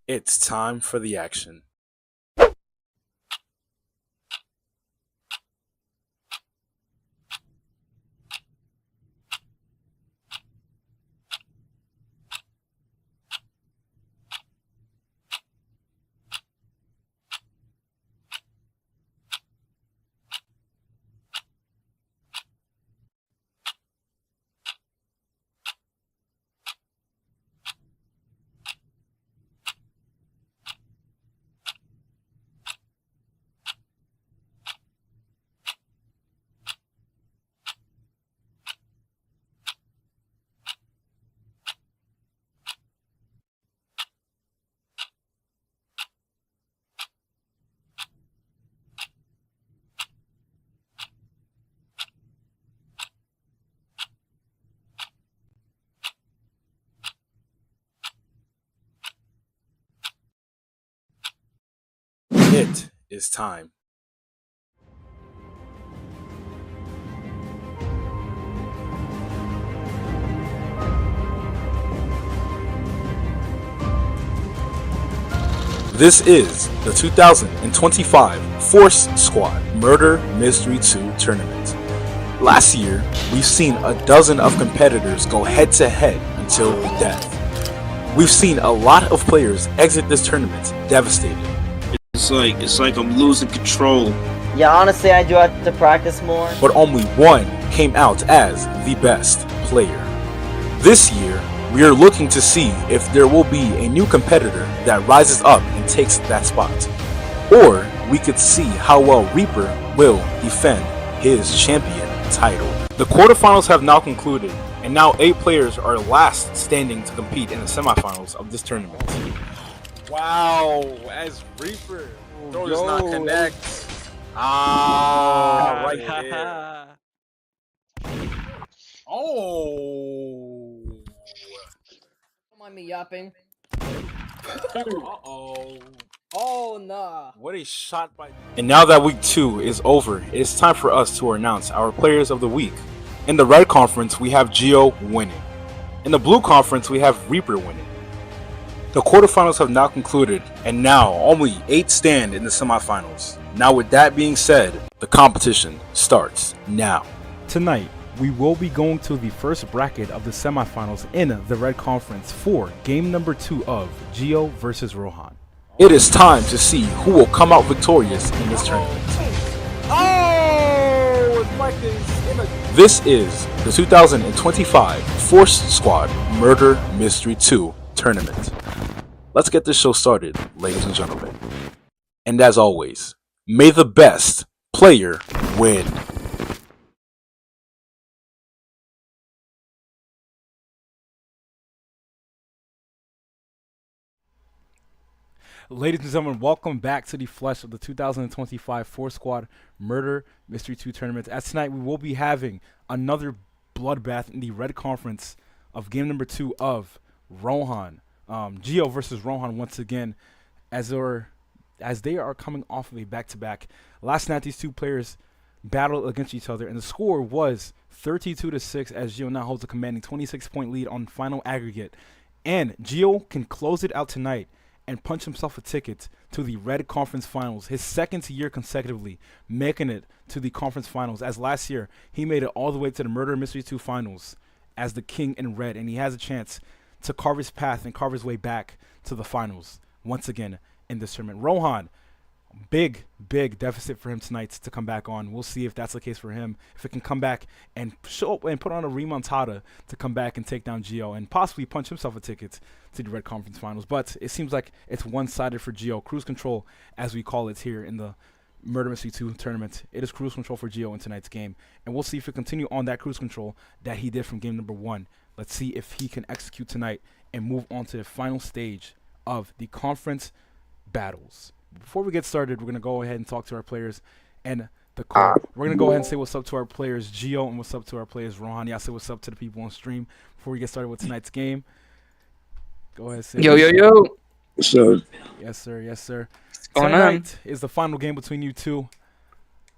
It's time for the action. It is time. This is the 2025 Force Squad Murder Mystery 2 Tournament. Last year, we've seen a dozen of competitors go head to head until death. We've seen a lot of players exit this tournament devastated. It's like I'm losing control. Yeah, honestly, I do have to practice more. But only one came out as the best player. This year, we are looking to see if there will be a new competitor that rises up and takes that spot. Or we could see how well Reaper will defend his champion title. The quarterfinals have now concluded, and now 8 players are last standing to compete in the semifinals of this tournament. Wow, as Reaper does not connect. Right there. Oh. Don't mind me yapping. Uh-oh. Oh, nah. What a shot by... And now that week 2 is over, it's time for us to announce our players of the week. In the red conference, we have Geo winning. In the blue conference, we have Reaper winning. The quarterfinals have now concluded, and now only 8 stand in the semifinals. Now with that being said, the competition starts now. Tonight, we will be going to the first bracket of the semifinals in the red conference for game number 2 of Geo versus Rohaan. It is time to see who will come out victorious in this tournament. Oh, it's like this. This is the 2025 Force Squad Murder Mystery 2 Tournament. Let's get this show started, ladies and gentlemen. And as always, may the best player win. Ladies and gentlemen, welcome back to the flesh of the 2025 Force Squad Murder Mystery 2 Tournament. As tonight, we will be having another bloodbath in the red conference of game number 2 of Rohaan. Geo versus Rohaan once again, as they are coming off of a back-to-back. Last night, these two players battled against each other, and the score was 32-6, as Geo now holds a commanding 26-point lead on final aggregate. And Geo can close it out tonight and punch himself a ticket to the Red Conference Finals, his second year consecutively making it to the Conference Finals, as last year he made it all the way to the Murder Mystery 2 Finals as the King in Red, and he has a chance to carve his path and carve his way back to the Finals once again in this tournament. Rohaan, big deficit for him tonight to come back on. We'll see if that's the case for him, if it can come back and show up and put on a remontada to come back and take down Geo and possibly punch himself a ticket to the Red Conference Finals. But it seems like it's one-sided for Geo. Cruise control, as we call it here in the Murder Mystery 2 tournament. It is cruise control for Geo in tonight's game, and we'll see if he continue on that cruise control that he did from game number 1. Let's see if he can execute tonight and move on to the final stage of the conference battles. Before we get started, we're going to go ahead and talk to our players and the call. We're going to go ahead and say what's up to our players, Geo, and what's up to our players, Rohaan. Y'all say what's up to the people on stream before we get started with tonight's game. Go ahead, say Yo. So Yes, sir. Yes, sir. What's going Tonight is the final game between you two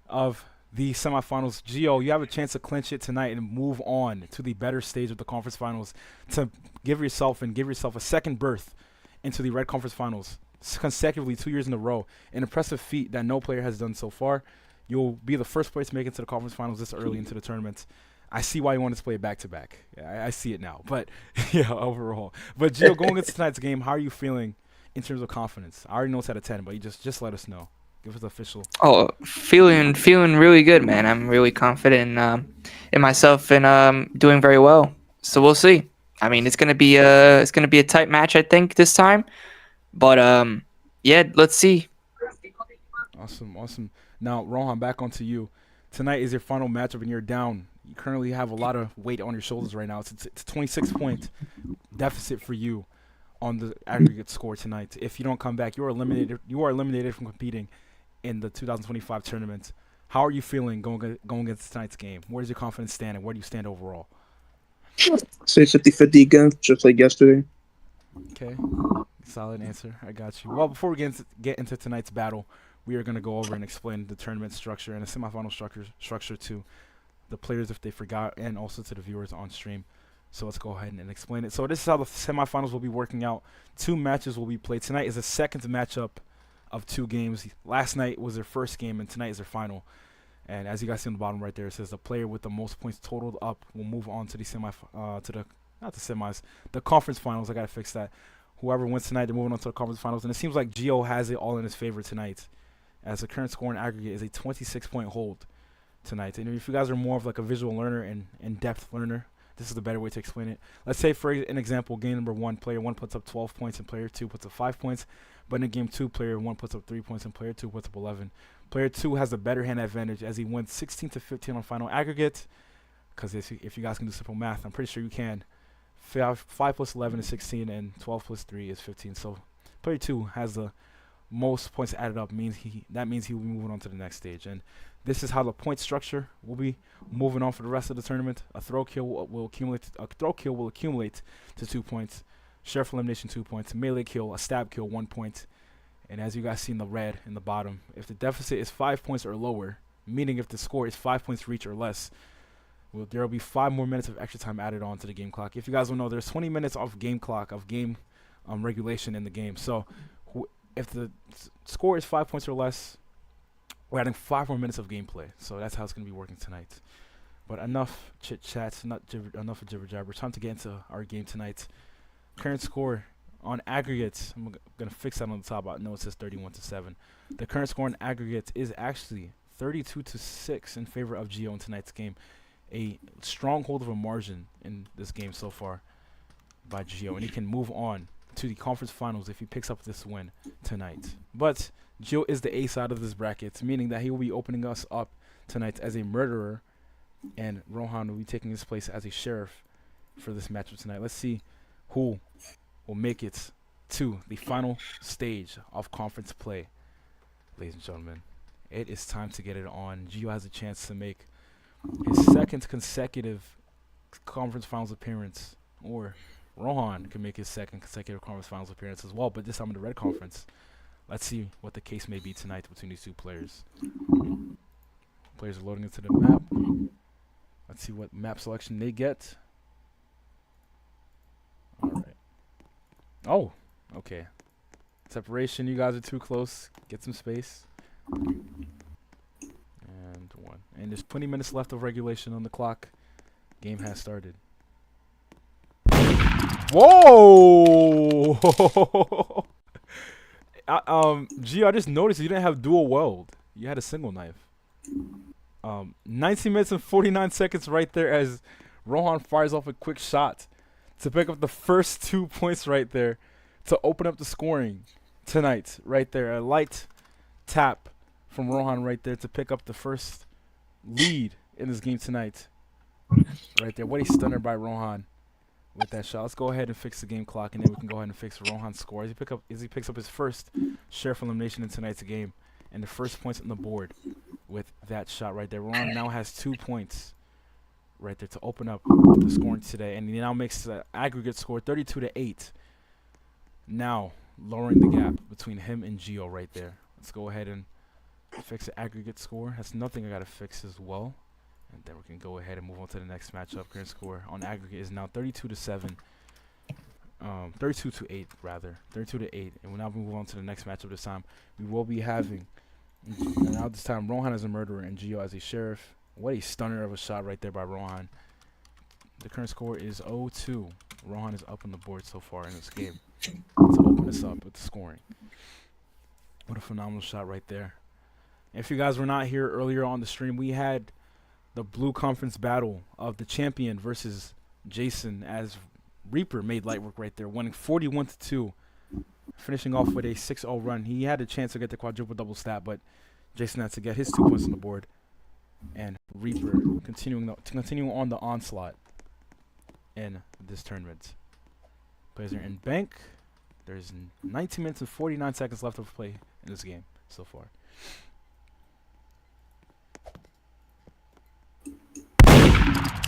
of the semifinals. Geo, you have a chance to clinch it tonight and move on to the better stage of the conference finals to give yourself a second berth into the Red Conference Finals consecutively 2 years in a row. An impressive feat that no player has done so far. You'll be the first player to make it to the conference finals this early into the tournament. I see why you wanted to play it back-to-back. I see it now. But, yeah, overall. But, Gio, going into tonight's game, how are you feeling in terms of confidence? I already know it's out of 10, but you just let us know. Give us the official. Oh, feeling really good, man. I'm really confident in myself and doing very well. So we'll see. I mean, it's gonna be a tight match, I think, this time. But yeah, let's see. Awesome. Now, Rohaan, back onto you. Tonight is your final matchup, and you're down. You currently have a lot of weight on your shoulders right now. It's a 26-point deficit for you on the aggregate score tonight. If you don't come back, you are eliminated from competing in the 2025 tournament. How are you feeling going against tonight's game? Where does your confidence stand, and where do you stand overall? Say 50-50 again, just like yesterday. Okay, solid answer. I got you. Well, before we get into tonight's battle, we are going to go over and explain the tournament structure and the semifinal structure to the players if they forgot, and also to the viewers on stream. So let's go ahead and explain it. So this is how the semifinals will be working out. 2 matches will be played. Tonight is the second matchup of 2 games. Last night was their first game, and tonight is their final. And as you guys see on the bottom right there, it says the player with the most points totaled up will move on to the the conference finals. I gotta fix that. Whoever wins tonight, they're moving on to the conference finals. And it seems like Gio has it all in his favor tonight, as the current score in aggregate is a 26-point hold tonight. And if you guys are more of like a visual learner and in-depth learner, this is the better way to explain it. Let's say, for an example, game number 1, player 1 puts up 12 points and player 2 puts up 5 points. But in game 2, player 1 puts up 3 points and player 2 puts up 11. Player 2 has the better hand advantage as he wins 16-15 on final aggregate. Because if you guys can do simple math, I'm pretty sure you can. 5 plus 11 is 16, and 12 plus 3 is 15. So player 2 has the most points added up. That means he will be moving on to the next stage. And this is how the point structure will be moving on for the rest of the tournament. A throw kill will accumulate to 2 points. Sheriff elimination 2 points. Melee kill, a stab kill 1 point. And as you guys see in the red in the bottom, if the deficit is 5 points or lower, meaning if the score is 5 points for each or less, there will be 5 more minutes of extra time added on to the game clock. If you guys don't know, there's 20 minutes of game clock, of game regulation in the game. So if the score is 5 points or less, we're adding 5 more minutes of gameplay. So that's how it's going to be working tonight. But enough chit-chats, enough of jibber-jabber. Time to get into our game tonight. Current score on aggregate, I'm going to fix that on the top. I know it says 31-7. The current score on aggregate is actually 32-6 in favor of Gio in tonight's game. A stronghold of a margin in this game so far by Gio, and he can move on to the conference finals if he picks up this win tonight. But Gio is the A side of this bracket, meaning that he will be opening us up tonight as a murderer, and Rohaan will be taking his place as a sheriff for this matchup tonight. Let's see who will make it to the final stage of conference play. Ladies and gentlemen, it is time to get it on. Gio has a chance to make his second consecutive conference finals appearance, or Rohaan can make his second consecutive conference finals appearance as well, but this time in the red conference. Let's see what the case may be tonight between these 2 players. Players are loading into the map. Let's see what map selection they get. Alright. Oh, okay. Separation, you guys are too close. Get some space. And 1. And there's 20 minutes left of regulation on the clock. Game has started. Whoa! Gio, I just noticed you didn't have dual weld. You had a single knife. 19 minutes and 49 seconds right there as Rohaan fires off a quick shot to pick up the first 2 points right there to open up the scoring tonight. Right there, a light tap from Rohaan right there to pick up the first lead in this game tonight. Right there, what a stunner by Rohaan with that shot. Let's go ahead and fix the game clock, and then we can go ahead and fix Rohaan's score as he picks up his first sheriff elimination in tonight's game and the first points on the board with that shot right there. Rohaan now has 2 points right there to open up the scoring today, and he now makes the aggregate score 32-8. Now lowering the gap between him and Gio right there. Let's go ahead and fix the aggregate score. That's nothing I gotta fix as well. And then we can go ahead and move on to the next matchup. Current score on aggregate is now 32-7. 32 to 8 rather, 32 to 8. And we'll now move on to the next matchup. This time we will be having, and now this time Rohaan as a murderer and Gio as a sheriff. What a stunner of a shot right there by Rohaan. The current score is 0-2. Rohaan is up on the board so far in this game to open us up with the scoring. What a phenomenal shot right there. If you guys were not here earlier on the stream, we had the Blue Conference battle of the champion versus Jason, as Reaper made light work right there, winning 41-2, finishing off with a 6-0 run. He had a chance to get the quadruple double stat, but Jason had to get his 2 points on the board. And Reaper continuing on the onslaught in this tournament. Players are in bank. There's 19 minutes and 49 seconds left of play in this game so far.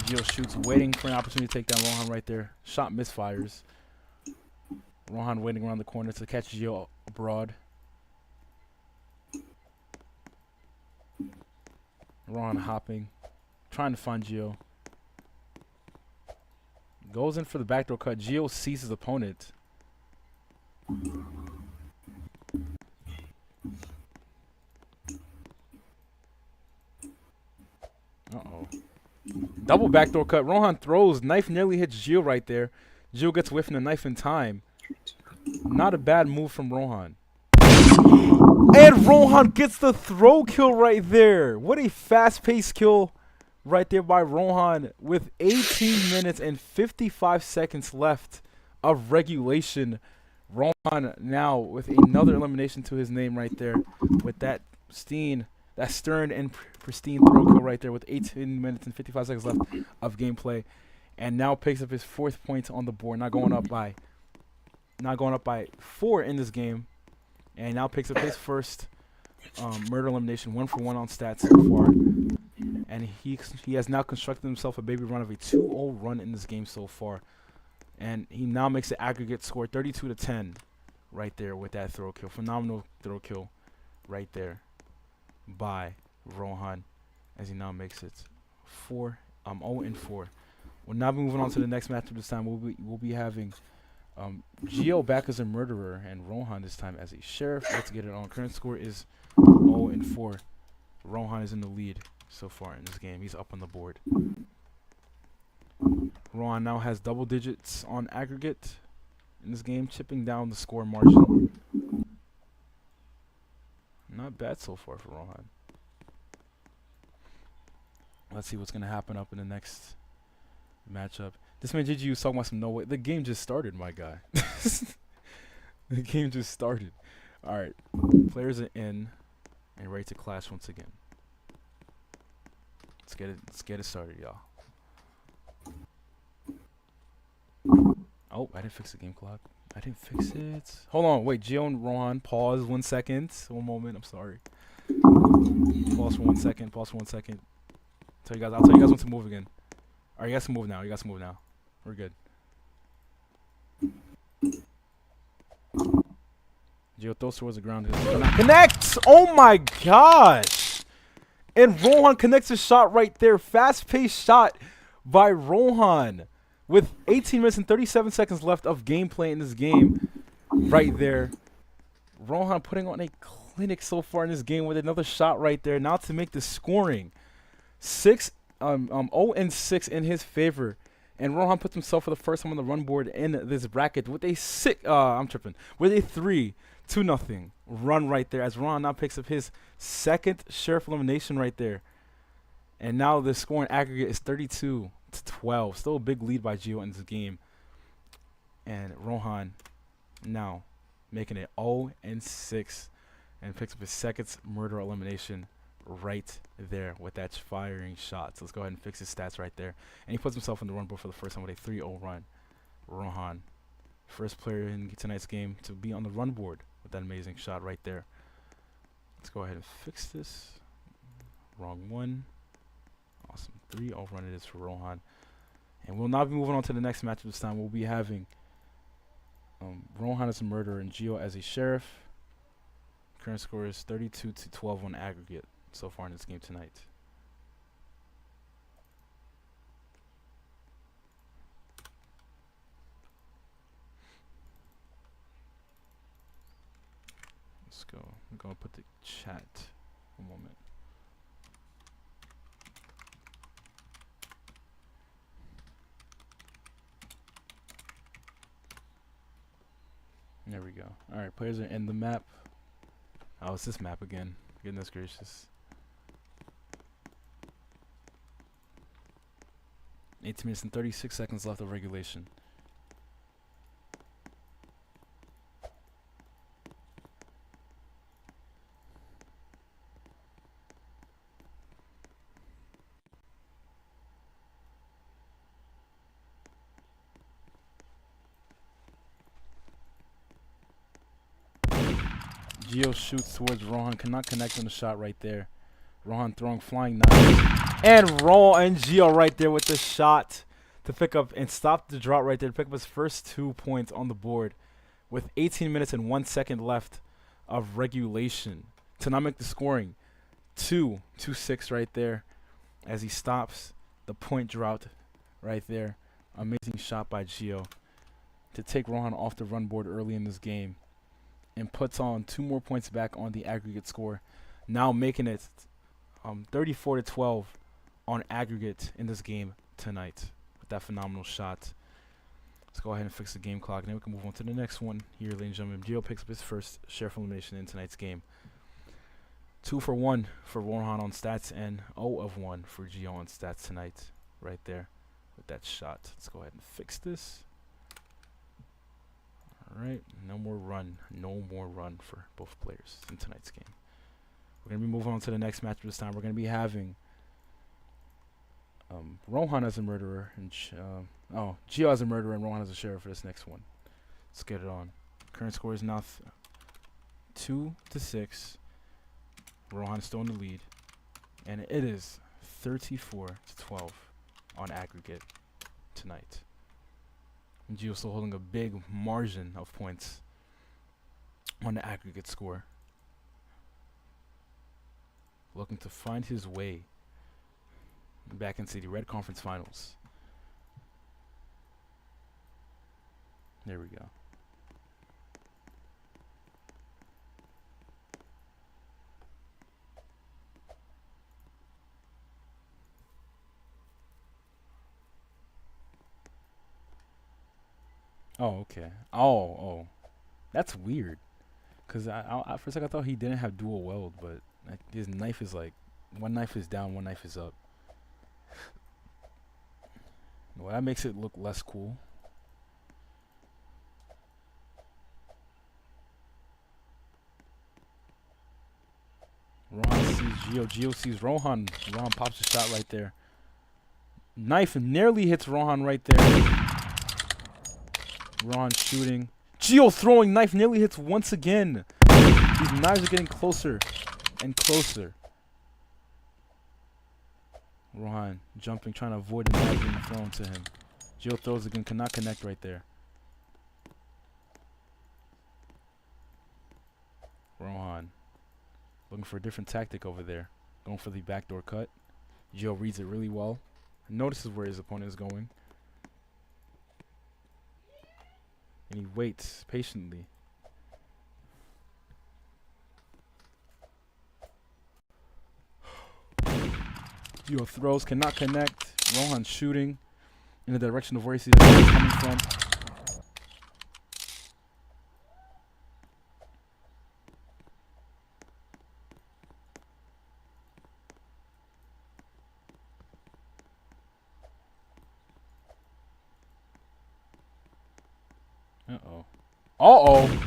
Gio shoots, waiting for an opportunity to take down Rohaan right there. Shot misfires. Rohaan waiting around the corner to catch Gio abroad. Rohaan hopping, trying to find Gio. Goes in for the backdoor cut. Gio sees his opponent. Uh-oh. Double backdoor cut. Rohaan throws. Knife nearly hits Gio right there. Gio gets whiffing the knife in time. Not a bad move from Rohaan. And Rohaan gets the throw kill right there. What a fast-paced kill right there by Rohaan with 18 minutes and 55 seconds left of regulation. Rohaan now with another elimination to his name right there with that stern and pristine throw kill right there with 18 minutes and 55 seconds left of gameplay, and now picks up his 4th point on the board, not going up by 4 in this game, and now picks up his first murder elimination, 1-for-1 on stats so far, and he has now constructed himself a baby run of a 2-0 run in this game so far, and he now makes the aggregate score 32-10 right there with that throw kill. Phenomenal throw kill right there by Rohaan, as he now makes it 0-4. We'll now be moving on to the next matchup. This time we'll be having Gio back as a murderer and Rohaan this time as a sheriff. Let's get it on. Current score is 0-4. Rohaan is in the lead so far in this game. He's up on the board. Rohaan now has double digits on aggregate in this game, chipping down the score margin. Not bad so far for Rohaan. Let's see what's going to happen up in the next matchup. This man Gigi was talking about some no way. The game just started, my guy. The game just started. All right. Players are in and ready to clash once again. Let's get it started, y'all. Oh, I didn't fix the game clock. I didn't fix it. Hold on, wait. Gio and Rohaan, pause 1 second. 1 moment. I'm sorry. Pause for 1 second. Pause for 1 second. I'll tell you guys when to move again. All right, you guys can move now. We're good. Gio throws towards the ground. Connects! Oh my gosh! And Rohaan connects a shot right there. Fast-paced shot by Rohaan with 18 minutes and 37 seconds left of gameplay in this game right there. Rohaan putting on a clinic so far in this game with another shot right there. Now to make the scoring 0-6 in his favor. And Rohaan puts himself for the first time on the run board in this bracket with a with a 3-0 run right there, as Rohaan now picks up his 2nd sheriff elimination right there. And now the scoring aggregate is 32-12. Still a big lead by Gio in this game. And Rohaan now making it 0-6 and picks up his 2nd murder elimination right there with that firing shot. So let's go ahead and fix his stats right there. And he puts himself on the run board for the first time with a 3-0 run. Rohaan, first player in tonight's game to be on the run board with that amazing shot right there. Let's go ahead and fix this. Wrong one. Awesome. 3-0 run it is for Rohaan. And we'll now be moving on to the next matchup this time. We'll be having Rohaan as a murderer and Gio as a sheriff. Current score is 32-12 on aggregate so far in this game tonight. go. I'm gonna put the chat. One moment. There we go. All right, players are in the map. Oh, it's this map again. Goodness gracious. 18 minutes and 36 seconds left of regulation. Gio shoots towards Rohaan, cannot connect on the shot right there. Rohaan throwing flying knives. And Gio right there with the shot to pick up and stop the drought right there to pick up his first 2 points on the board with 18 minutes and 1 second left of regulation. To not make the scoring 2-6 right there as he stops the point drought right there. Amazing shot by Gio to take Rohaan off the run board early in this game and puts on 2 more points back on the aggregate score, now making it 34-12 on aggregate in this game tonight with that phenomenal shot. Let's go ahead and fix the game clock, and then we can move on to the next one here, ladies and gentlemen. Gio picks up his first share from elimination in tonight's game. 2 for 1 for Rohaan on stats, and 0 of 1 for Gio on stats tonight, right there with that shot. Let's go ahead and fix this. Alright, no more run for both players in tonight's game. We're going to be moving on to the next match this time. We're going to be having Rohaan as a murderer, and Gio as a murderer and Rohaan as a sheriff for this next one. Let's get it on. Current score is now 2-6. Rohaan is still in the lead, and it is 34-12 on aggregate tonight. And Gio still holding a big margin of points on the aggregate score. Looking to find his way back into the Red Conference Finals. There we go. Oh, okay. Oh. That's weird. Because I for a second I thought he didn't have dual weld, but his knife is like, one knife is down, one knife is up. Well, that makes it look less cool. Rohaan sees Gio. Gio sees Rohaan. Rohaan pops a shot right there. Knife nearly hits Rohaan right there. Rohaan shooting. Gio throwing knife nearly hits once again. These knives are getting closer and closer. Rohaan jumping, trying to avoid the knife being thrown to him. Gio throws again, cannot connect right there. Rohaan looking for a different tactic over there. Going for the backdoor cut. Gio reads it really well. Notices where his opponent is going. And he waits patiently. Gio throws, cannot connect. Rohaan shooting in the direction of where he sees the ball coming from.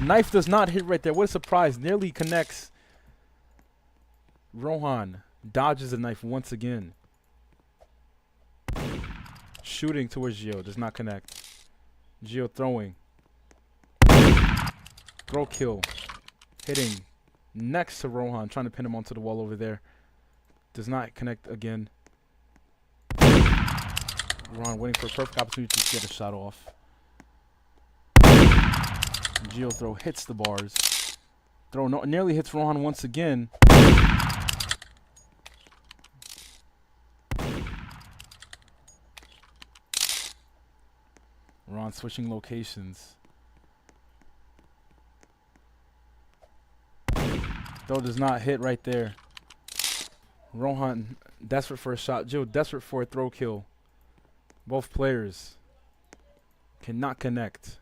Knife does not hit right there. What a surprise. Nearly connects. Rohaan dodges the knife once again. Shooting towards Gio. Does not connect. Gio throwing. Throw kill. Hitting next to Rohaan. Trying to pin him onto the wall over there. Does not connect again. Rohaan waiting for a perfect opportunity to get a shot off. Gio throw hits the bars. Throw nearly hits Rohaan once again. Rohaan switching locations. Throw does not hit right there. Rohaan desperate for a shot. Gio desperate for a throw kill. Both players cannot connect.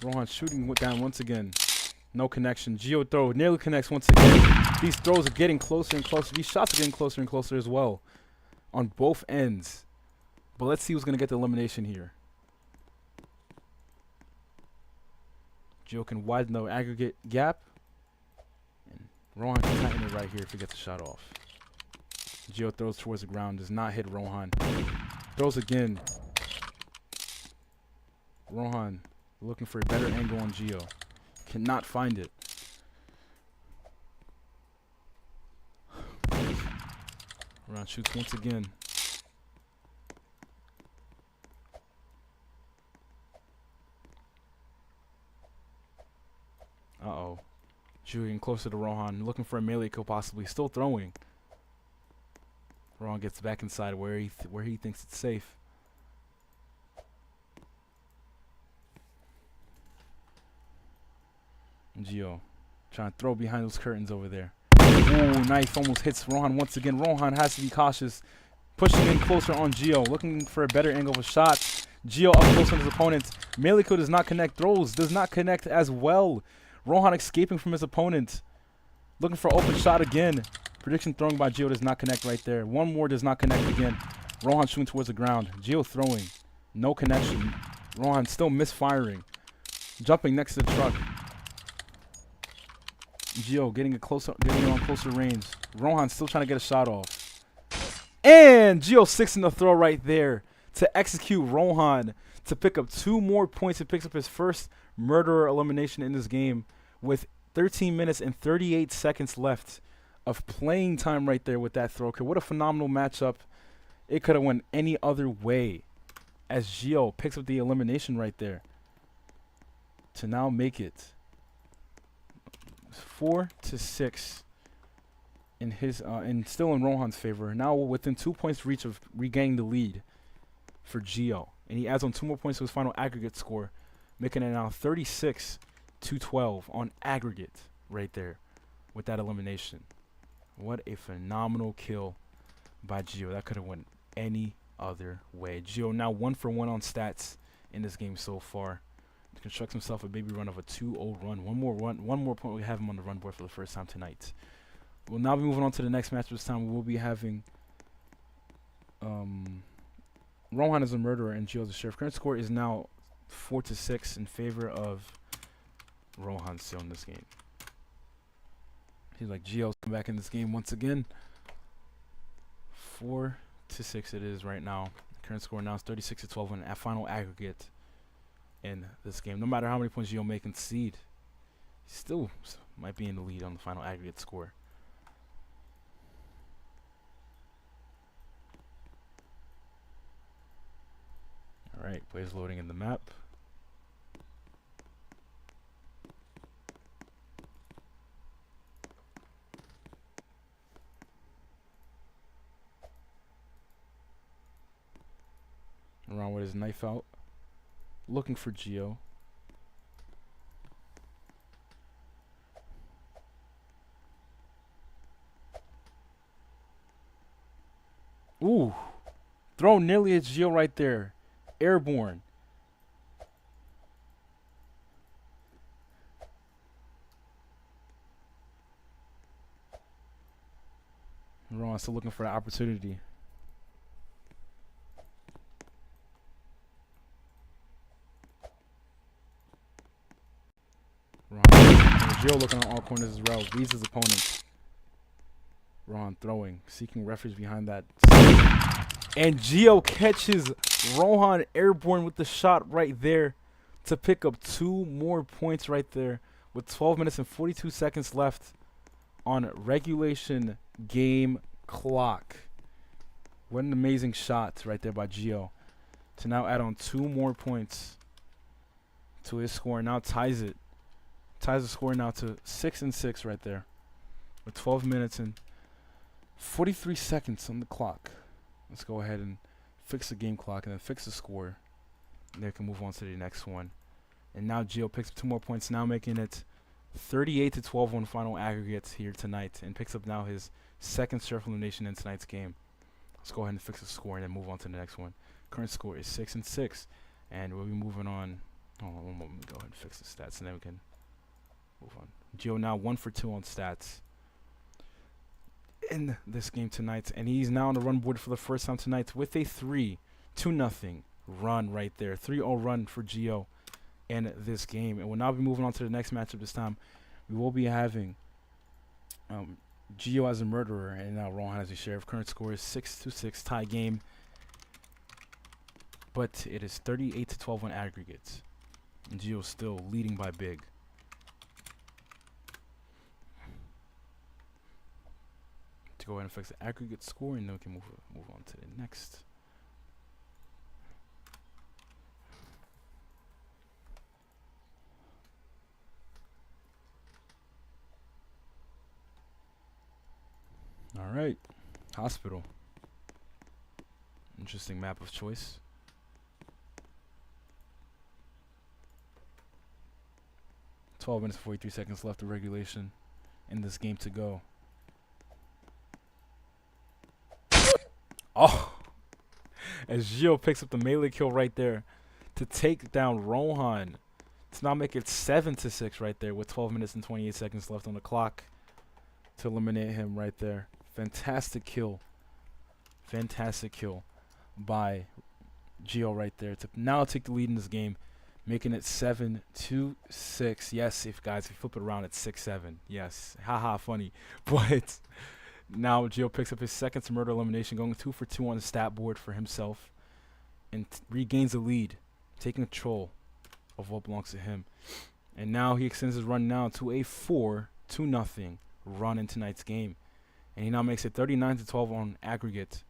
Rohaan shooting down once again. No connection. Gio throw nearly connects once again. These throws are getting closer and closer. These shots are getting closer and closer as well on both ends. But let's see who's going to get the elimination here. Gio can widen the aggregate gap. And Rohaan can tighten it right here if he gets a shot off. Gio throws towards the ground. Does not hit Rohaan. Throws again. Rohaan looking for a better angle on Gio. Cannot find it. Rohaan shoots once again. Uh-oh. Gio getting closer to Rohaan. Looking for a melee kill possibly. Still throwing. Rohaan gets back inside where he thinks it's safe. Gio trying to throw behind those curtains over there. Ooh, knife almost hits Rohaan once again. Rohaan has to be cautious. Pushing in closer on Gio. Looking for a better angle of a shot. Gio up close on his opponent. Melee kill does not connect. Throws does not connect as well. Rohaan escaping from his opponent. Looking for open shot again. Prediction throwing by Gio does not connect right there. One more does not connect again. Rohaan shooting towards the ground. Gio throwing. No connection. Rohaan still misfiring. Jumping next to the truck. Gio getting on closer range. Rohaan still trying to get a shot off. And Gio 6 in the throw right there to execute Rohaan to pick up 2 more points. He picks up his first murderer elimination in this game with 13 minutes and 38 seconds left of playing time right there with that throw kill. What a phenomenal matchup. It could have went any other way as Gio picks up the elimination right there to now make it 4-6 in his and still in Rohan's favor. Now within 2 points reach of regaining the lead for Gio, and he adds on 2 more points to his final aggregate score, making it now 36-12 on aggregate right there with that elimination. What a phenomenal kill by Gio. That could have went any other way. Gio now 1 for 1 on stats in this game so far. Constructs himself a baby run of a 2-0 run. One more point. We have him on the run board for the first time tonight. We'll now be moving on to the next match. This time we will be having Rohaan as a murderer and Gio as a sheriff. Current score is now 4-6 in favor of Rohaan still in this game. He's like Gio's come back in this game once again. 4-6 it is right now. The current score now is 36-12 on a final aggregate in this game. No matter how many points Gio may concede, he still might be in the lead on the final aggregate score. Alright, players loading in the map. Rohaan with his knife out, looking for Gio. Ooh, throw nearly at Gio right there. Airborne. Rohaan still looking for the opportunity. Gio looking on all corners as well. Reads his opponent. Rohaan throwing, seeking refuge behind that. And Gio catches Rohaan airborne with the shot right there to pick up 2 more points right there with 12 minutes and 42 seconds left on regulation game clock. What an amazing shot right there by Gio to now add on 2 more points to his score. Now ties it. Ties the score now to 6-6 right there with 12 minutes and 43 seconds on the clock. Let's go ahead and fix the game clock and then fix the score. And they can move on to the next one. And now Gio picks up 2 more points, now making it 38 to 12 on final aggregates here tonight, and picks up now his second sheriff elimination in tonight's game. Let's go ahead and fix the score and then move on to the next one. Current score is 6-6, and we'll be moving on. Hold on one moment. Let me go ahead and fix the stats, and then we can move on. Gio now 1 for 2 on stats in this game tonight, and he's now on the run board for the first time tonight with a 3-2-0 run right there. 3-0 run for Gio in this game, and we'll now be moving on to the next matchup. This time, we will be having Gio as a murderer and now Rohaan as a sheriff. Current score is 6-6, tie game, but it is 38 to 12 on aggregates. And Gio still leading by big. To go ahead and fix the aggregate score, and then we can move on to the next. All right, hospital. Interesting map of choice. $12 minutes 43 seconds left of regulation in this game to go. Oh, as Gio picks up the melee kill right there to take down Rohaan to now make it 7-6 right there with 12 minutes and 28 seconds left on the clock to eliminate him right there. Fantastic kill by Gio right there to now take the lead in this game, making it 7-6. Yes, if you flip it around, it's 6-7. Yes, haha, funny. But now Gio picks up his second to murder elimination, going 2 for 2 on the stat board for himself, and regains the lead, taking control of what belongs to him. And now he extends his run now to a 4-0 run in tonight's game, and he now makes it 39 to 12 on aggregate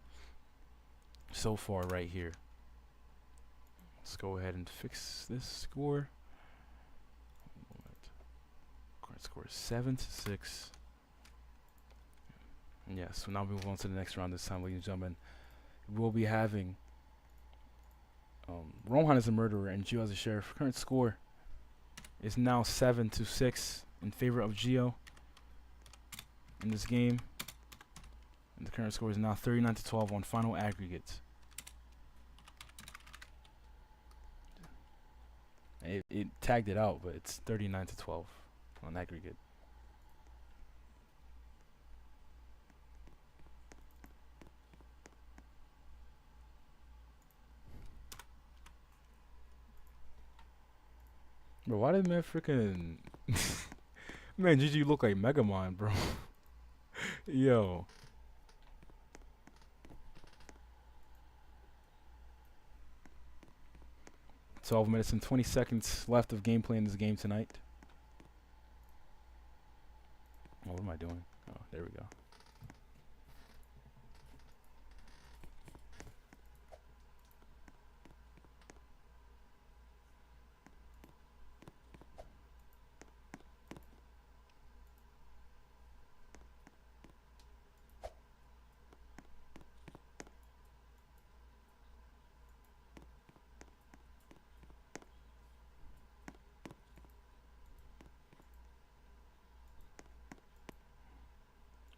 so far right here. Let's go ahead and fix this score. Current score is 7-6. Yeah, so now we move on to the next round this time, ladies and gentlemen. We'll be having Rohaan as a murderer and Gio as a sheriff. Current score is now 7-6 in favor of Gio in this game. And the current score is now 39 to 12 on final aggregates. It tagged it out, but it's 39 to 12 on aggregate. Bro, why did man freaking man GG look like Megamon, bro? Yo. $12 minutes and 20 seconds left of gameplay in this game tonight. Oh, what am I doing? Oh, there we go.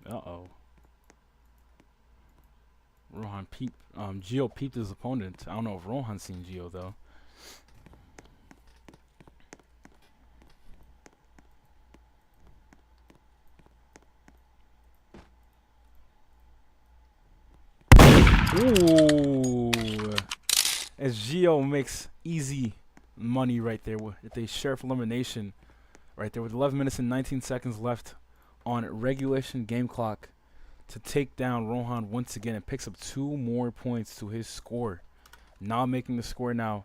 Uh-oh. Gio peeped his opponent. I don't know if Rohaan's seen Gio, though. Ooh. As Gio makes easy money right there with a sheriff elimination right there with 11 minutes and 19 seconds left on regulation game clock to take down Rohaan once again, and picks up 2 more points to his score, now making the score now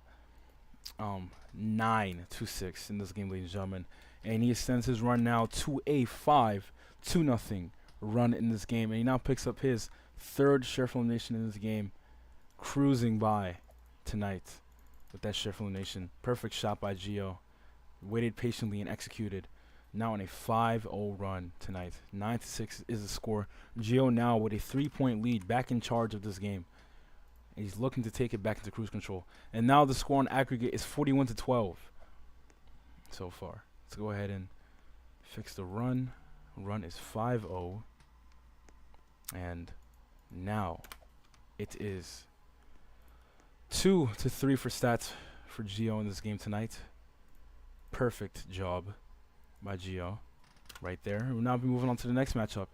9-6 in this game, ladies and gentlemen. And he extends his run now to a 5-0 run in this game, and he now picks up his 3rd sheriff elimination in this game, cruising by tonight with that sheriff elimination. Perfect shot by Gio, waited patiently and executed. Now on a 5-0 run tonight. 9-6 is the score. Gio now with a 3-point lead, back in charge of this game. And he's looking to take it back into cruise control. And now the score on aggregate is 41 to 12 so far. Let's go ahead and Fix the run. Run is 5-0. And now it is 2-3 for stats for Gio in this game tonight. Perfect job by Gio right there. We'll now be moving on to the next matchup.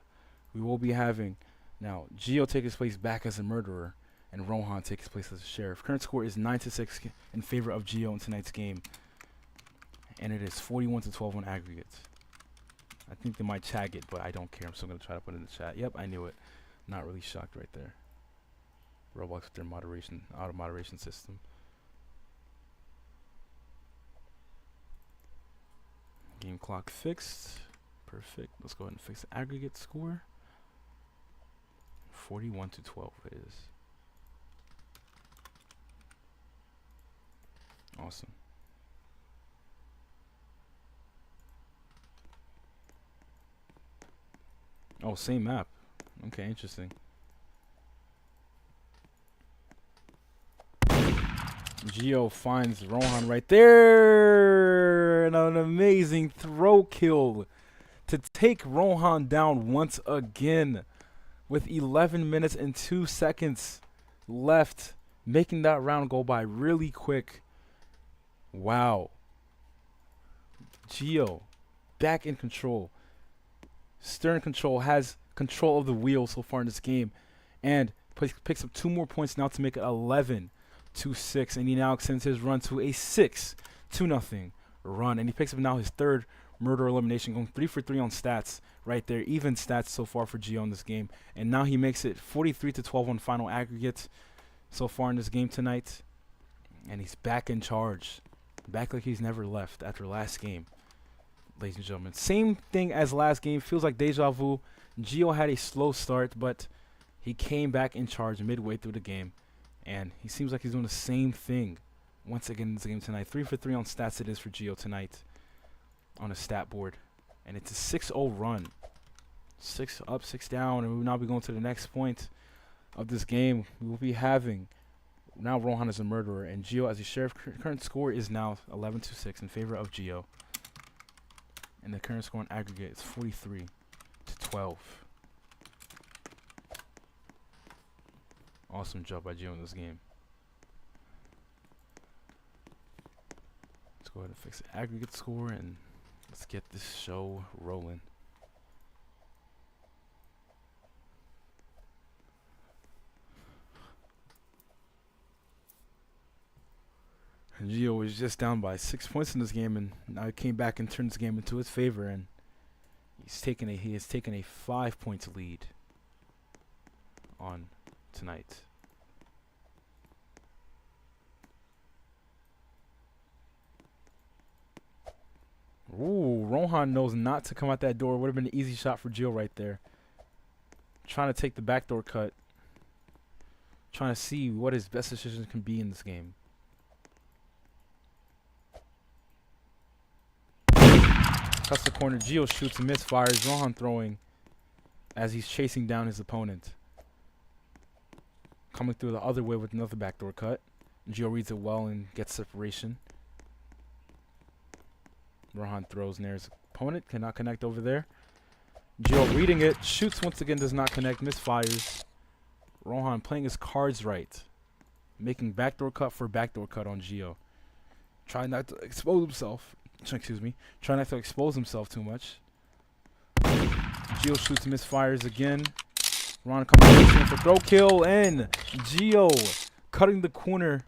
We will be having now Gio take his place back as a murderer and Rohaan take his place as a sheriff. Current score is 9-6 in favor of Gio in tonight's game. And it is 41-12 on aggregate. I think they might tag it, but I don't care. I'm still going to try to put it in the chat. Yep, I knew it. Not really shocked right there. Roblox with their auto moderation system. Game clock fixed. Perfect. Let's go ahead and fix the aggregate score. 41-12 it is. Awesome. Oh, same map. Okay, interesting. Gio finds Rohaan right there. And an amazing throw kill to take Rohaan down once again with 11 minutes and 2 seconds left, making that round go by really quick. Wow. Gio back in control. Stern control has control of the wheel so far in this game, and picks up 2 more points now to make it 11-6, and he now extends his run to a 6-0 run, and he picks up now his 3rd murder elimination, going 3 for 3 on stats right there, even stats so far for Gio in this game, and now he makes it 43-12 on final aggregate so far in this game tonight, and he's back in charge, back like he's never left after last game. Ladies and gentlemen, same thing as last game. Feels like deja vu. Gio had a slow start, but he came back in charge midway through the game, and he seems like he's doing the same thing once again in this game tonight. 3 for 3 on stats it is for Gio tonight on a stat board, and it's a 6-0 run. 6 up, 6 down, and we will now be going to the next point of this game. We will be having now Rohaan as a murderer and Gio as a sheriff. Current score is now 11-6 in favor of Gio. And the current score on aggregate is 43-12. Awesome job by Gio in this game. Let's go ahead and fix the aggregate score and let's get this show rolling. Gio was just down by 6 points in this game, and now he came back and turned this game into his favor, and he has taken a 5 points lead on tonight. Ooh, Rohaan knows not to come out that door. Would have been an easy shot for Gio right there. Trying to take the backdoor cut. Trying to see what his best decision can be in this game. Cuts the corner. Gio shoots and misfires. Rohaan throwing as he's chasing down his opponent. Coming through the other way with another backdoor cut. Gio reads it well and gets separation. Rohaan throws near his opponent. Cannot connect over there. Gio reading it. Shoots once again. Does not connect. Misfires. Rohaan playing his cards right. Making backdoor cut for backdoor cut on Gio. Trying not to expose himself. Excuse me. Trying not to expose himself too much. Gio shoots and misfires again. Rohaan coming in for throw kill, and Gio cutting the corner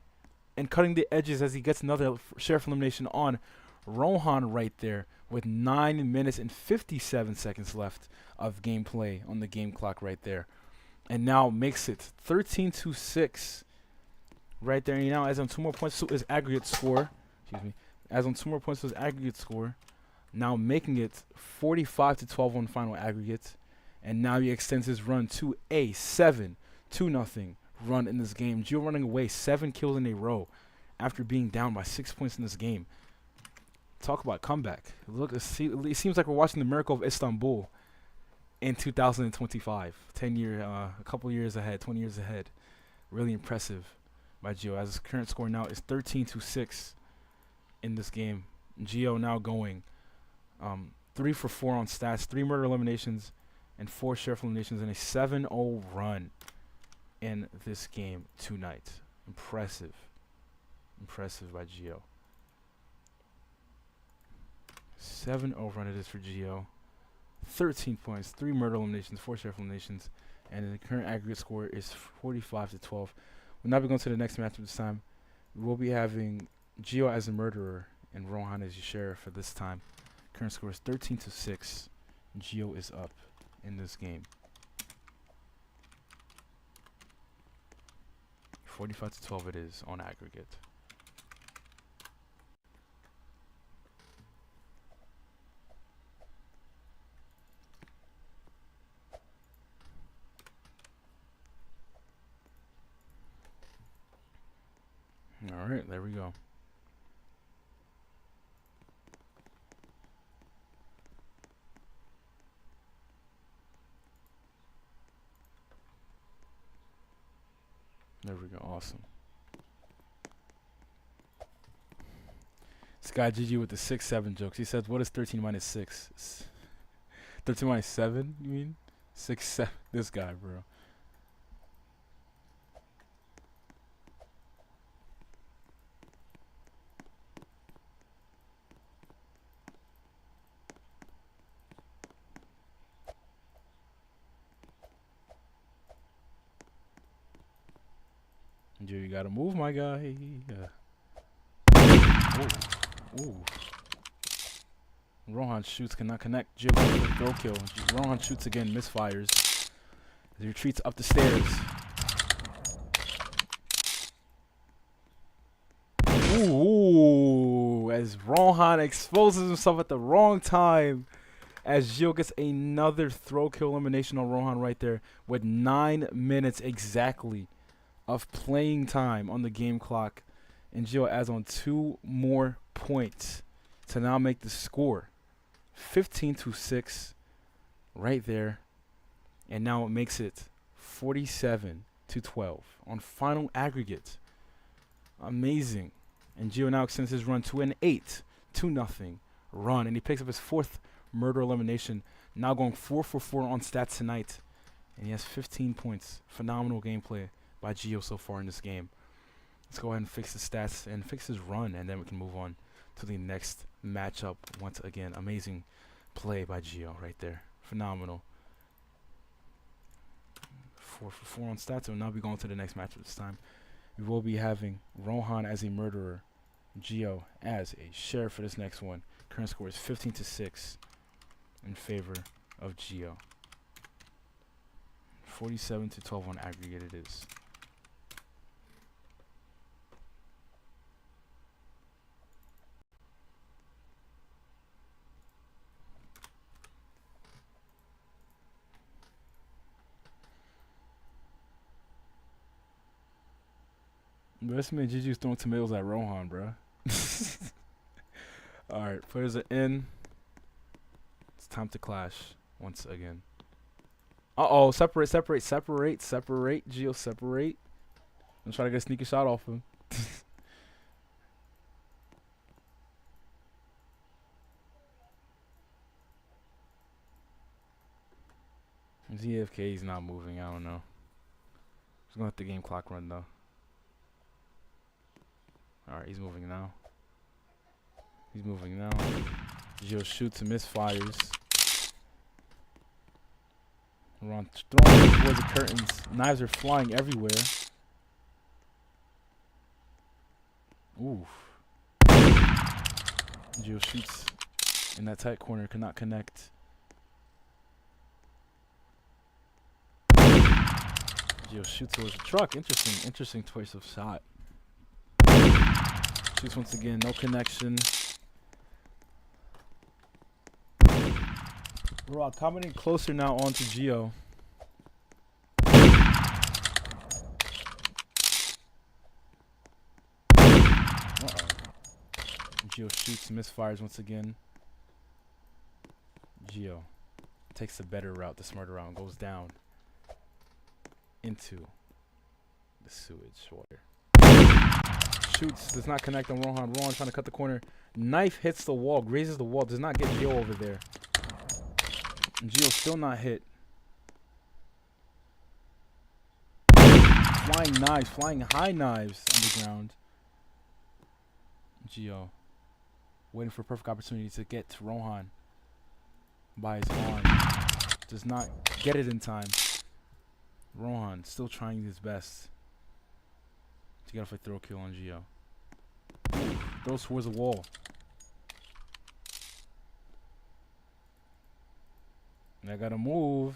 and cutting the edges as he gets another sheriff elimination on Rohaan right there with 9 minutes and 57 seconds left of gameplay on the game clock right there. And now makes it 13-6 right there. And he now adds on 2 more points to his aggregate score. Excuse me. Adds on 2 more points to his aggregate score. Now making it 45-12 on final aggregate. And now he extends his run to a 7-0 run in this game. Gio running away 7 kills in a row after being down by 6 points in this game. Talk about comeback. Look, it seems like we're watching the miracle of Istanbul in 2025. A couple years ahead, 20 years ahead. Really impressive by Gio, as his current score now is 13-6 in this game. Gio now going 3 for 4 on stats, 3 murder eliminations, and 4 sheriff eliminations, and a 7-0 run in this game tonight. Impressive. Impressive by Gio. 7-0 run it is for Gio. 13 points, 3 murder eliminations, 4 sheriff eliminations, and the current aggregate score is 45-12. We'll now be going to the next matchup this time. We will be having Gio as a murderer and Rohaan as your sheriff for this time. Current score is 13-6. Gio is up in this game. 45-12 it is on aggregate. All right, there we go. There we go. Awesome. This guy GG with the 6-7 jokes. He says, "What is 13 minus 6? 13 minus 7? You mean 6, 7?" This guy, bro. You gotta move, my guy. Ooh. Rohaan shoots, cannot connect. Jill with a throw kill. Rohaan shoots again, misfires. As he retreats up the stairs. Ooh, as Rohaan exposes himself at the wrong time. As Gio gets another throw kill elimination on Rohaan right there with 9 minutes exactly of playing time on the game clock, and Gio adds on 2 more points to now make the score 15-6 right there, and now it makes it 47-12 on final aggregate. Amazing. And Gio now extends his run to an 8-0 run, and he picks up his 4th murder elimination, now going 4 for 4 on stats tonight, and he has 15 points. Phenomenal gameplay by Gio so far in this game. Let's go ahead and fix the stats and fix his run, and then we can move on to the next matchup. Once again, amazing play by Gio right there. Phenomenal. 4 for 4 on stats. We'll now be going to the next matchup this time. We will be having Rohaan as a murderer, Gio as a sheriff for this next one. Current score is 15-6 in favor of Gio. 47-12 on aggregate it is. But this man Juju's throwing tomatoes at Rohaan, bro. Alright, players are in. It's time to clash once again. Uh-oh, separate. Gio, separate. I'm trying to get a sneaky shot off him. ZFK, he's not moving. I don't know. He's going to let the game clock run, though. Alright, he's moving now. Gio shoots and misfires. Rohaan throwing towards the curtains. Knives are flying everywhere. Oof. Gio shoots in that tight corner, cannot connect. Gio shoots towards the truck. Interesting choice of shot. Shoots once again, no connection. Rohaan coming in closer now onto Gio. Gio shoots, misfires once again. Gio takes the better route, the smarter route, and goes down into the sewage water. Shoots, does not connect on Rohaan. Rohaan trying to cut the corner. Knife hits the wall, grazes the wall, does not get Gio over there. Gio still not hit. Flying knives, flying high knives on the ground. Gio waiting for a perfect opportunity to get to Rohaan by his arm. Does not get it in time. Rohaan still trying his best to get off a throw kill on Gio. Throws towards the wall. And I gotta move.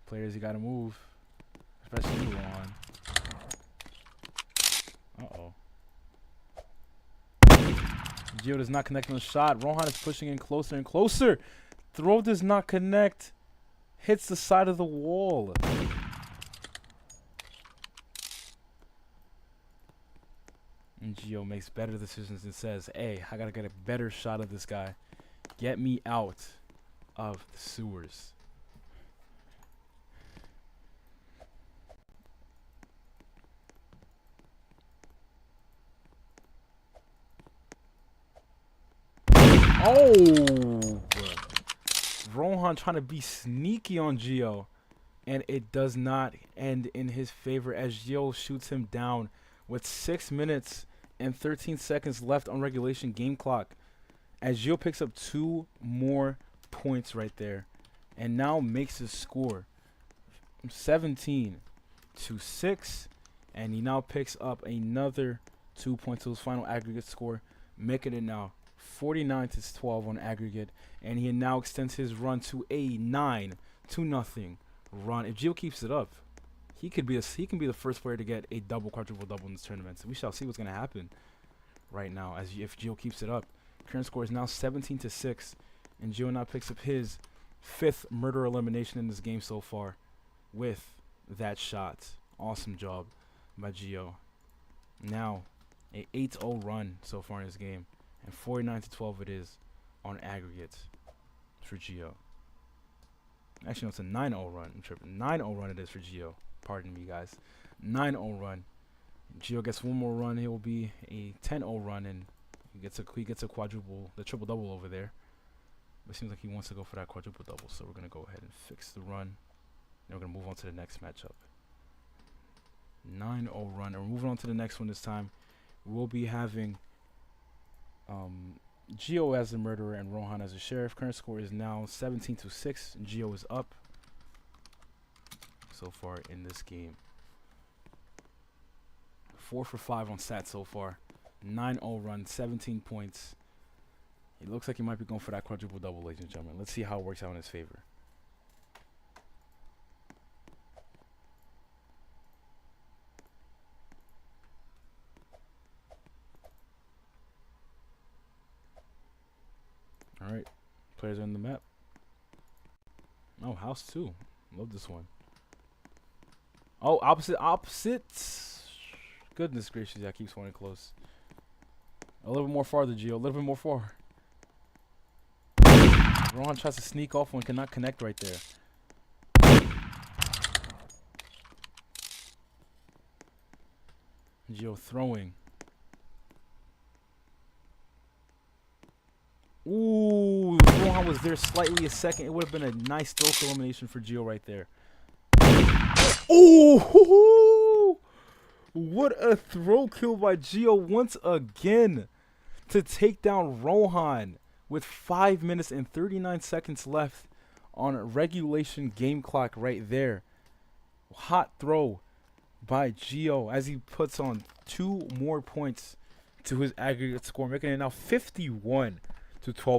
Players, you gotta move. Especially you, Rohaan. Uh-oh. Gio does not connect on the shot. Rohaan is pushing in closer and closer. Throw does not connect. Hits the side of the wall. And Gio makes better decisions and says, hey, I gotta get a better shot of this guy. Get me out of the sewers. Oh! Rohaan trying to be sneaky on Gio. And it does not end in his favor as Gio shoots him down with 6 minutes and 13 seconds left on regulation game clock. As Gio picks up 2 more points right there. And now makes his score 17-6. And he now picks up another 2 points to his final aggregate score, making it now 49-12 on aggregate. And he now extends his run to a 9-0 run. If Gio keeps it up, he can be the first player to get a double, quadruple double in this tournament. So we shall see what's going to happen right now if Gio keeps it up. Current score is now 17-6, and Gio now picks up his 5th murder elimination in this game so far with that shot. Awesome job by Gio. Now a 8-0 run so far in this game, and 49-12 it is on aggregate for Gio. Actually, no, it's a 9-0 run. I'm tripping. 9-0 run it is for Gio. Pardon me, guys. 9-0 run. Gio gets one more run. It will be a 10-0 run, and he gets a quadruple, the triple double over there. But it seems like he wants to go for that quadruple double, so we're gonna go ahead and fix the run. Then we're gonna move on to the next matchup. 9-0 run, and we're moving on to the next one this time. We'll be having Gio as the murderer and Rohaan as the sheriff. Current score is now 17-6. Gio is up so far in this game. 4 for 5 on stats so far. 9-0 run, 17 points. It looks like he might be going for that quadruple double, ladies and gentlemen. Let's see how it works out in his favor. Alright, players are on the map. Oh, house 2. Love this one. Oh, opposite. Goodness gracious, that keeps going close. A little bit more farther, Gio. A little bit more far. Rohaan tries to sneak off one, cannot connect right there. Gio throwing. Ooh, if Rohaan was there slightly a second, it would have been a nice throw elimination for Gio right there. Ooh, what a throw kill by Gio once again to take down Rohaan with 5 minutes and 39 seconds left on regulation game clock right there. Hot throw by Gio as he puts on 2 more points to his aggregate score, making it now 51-12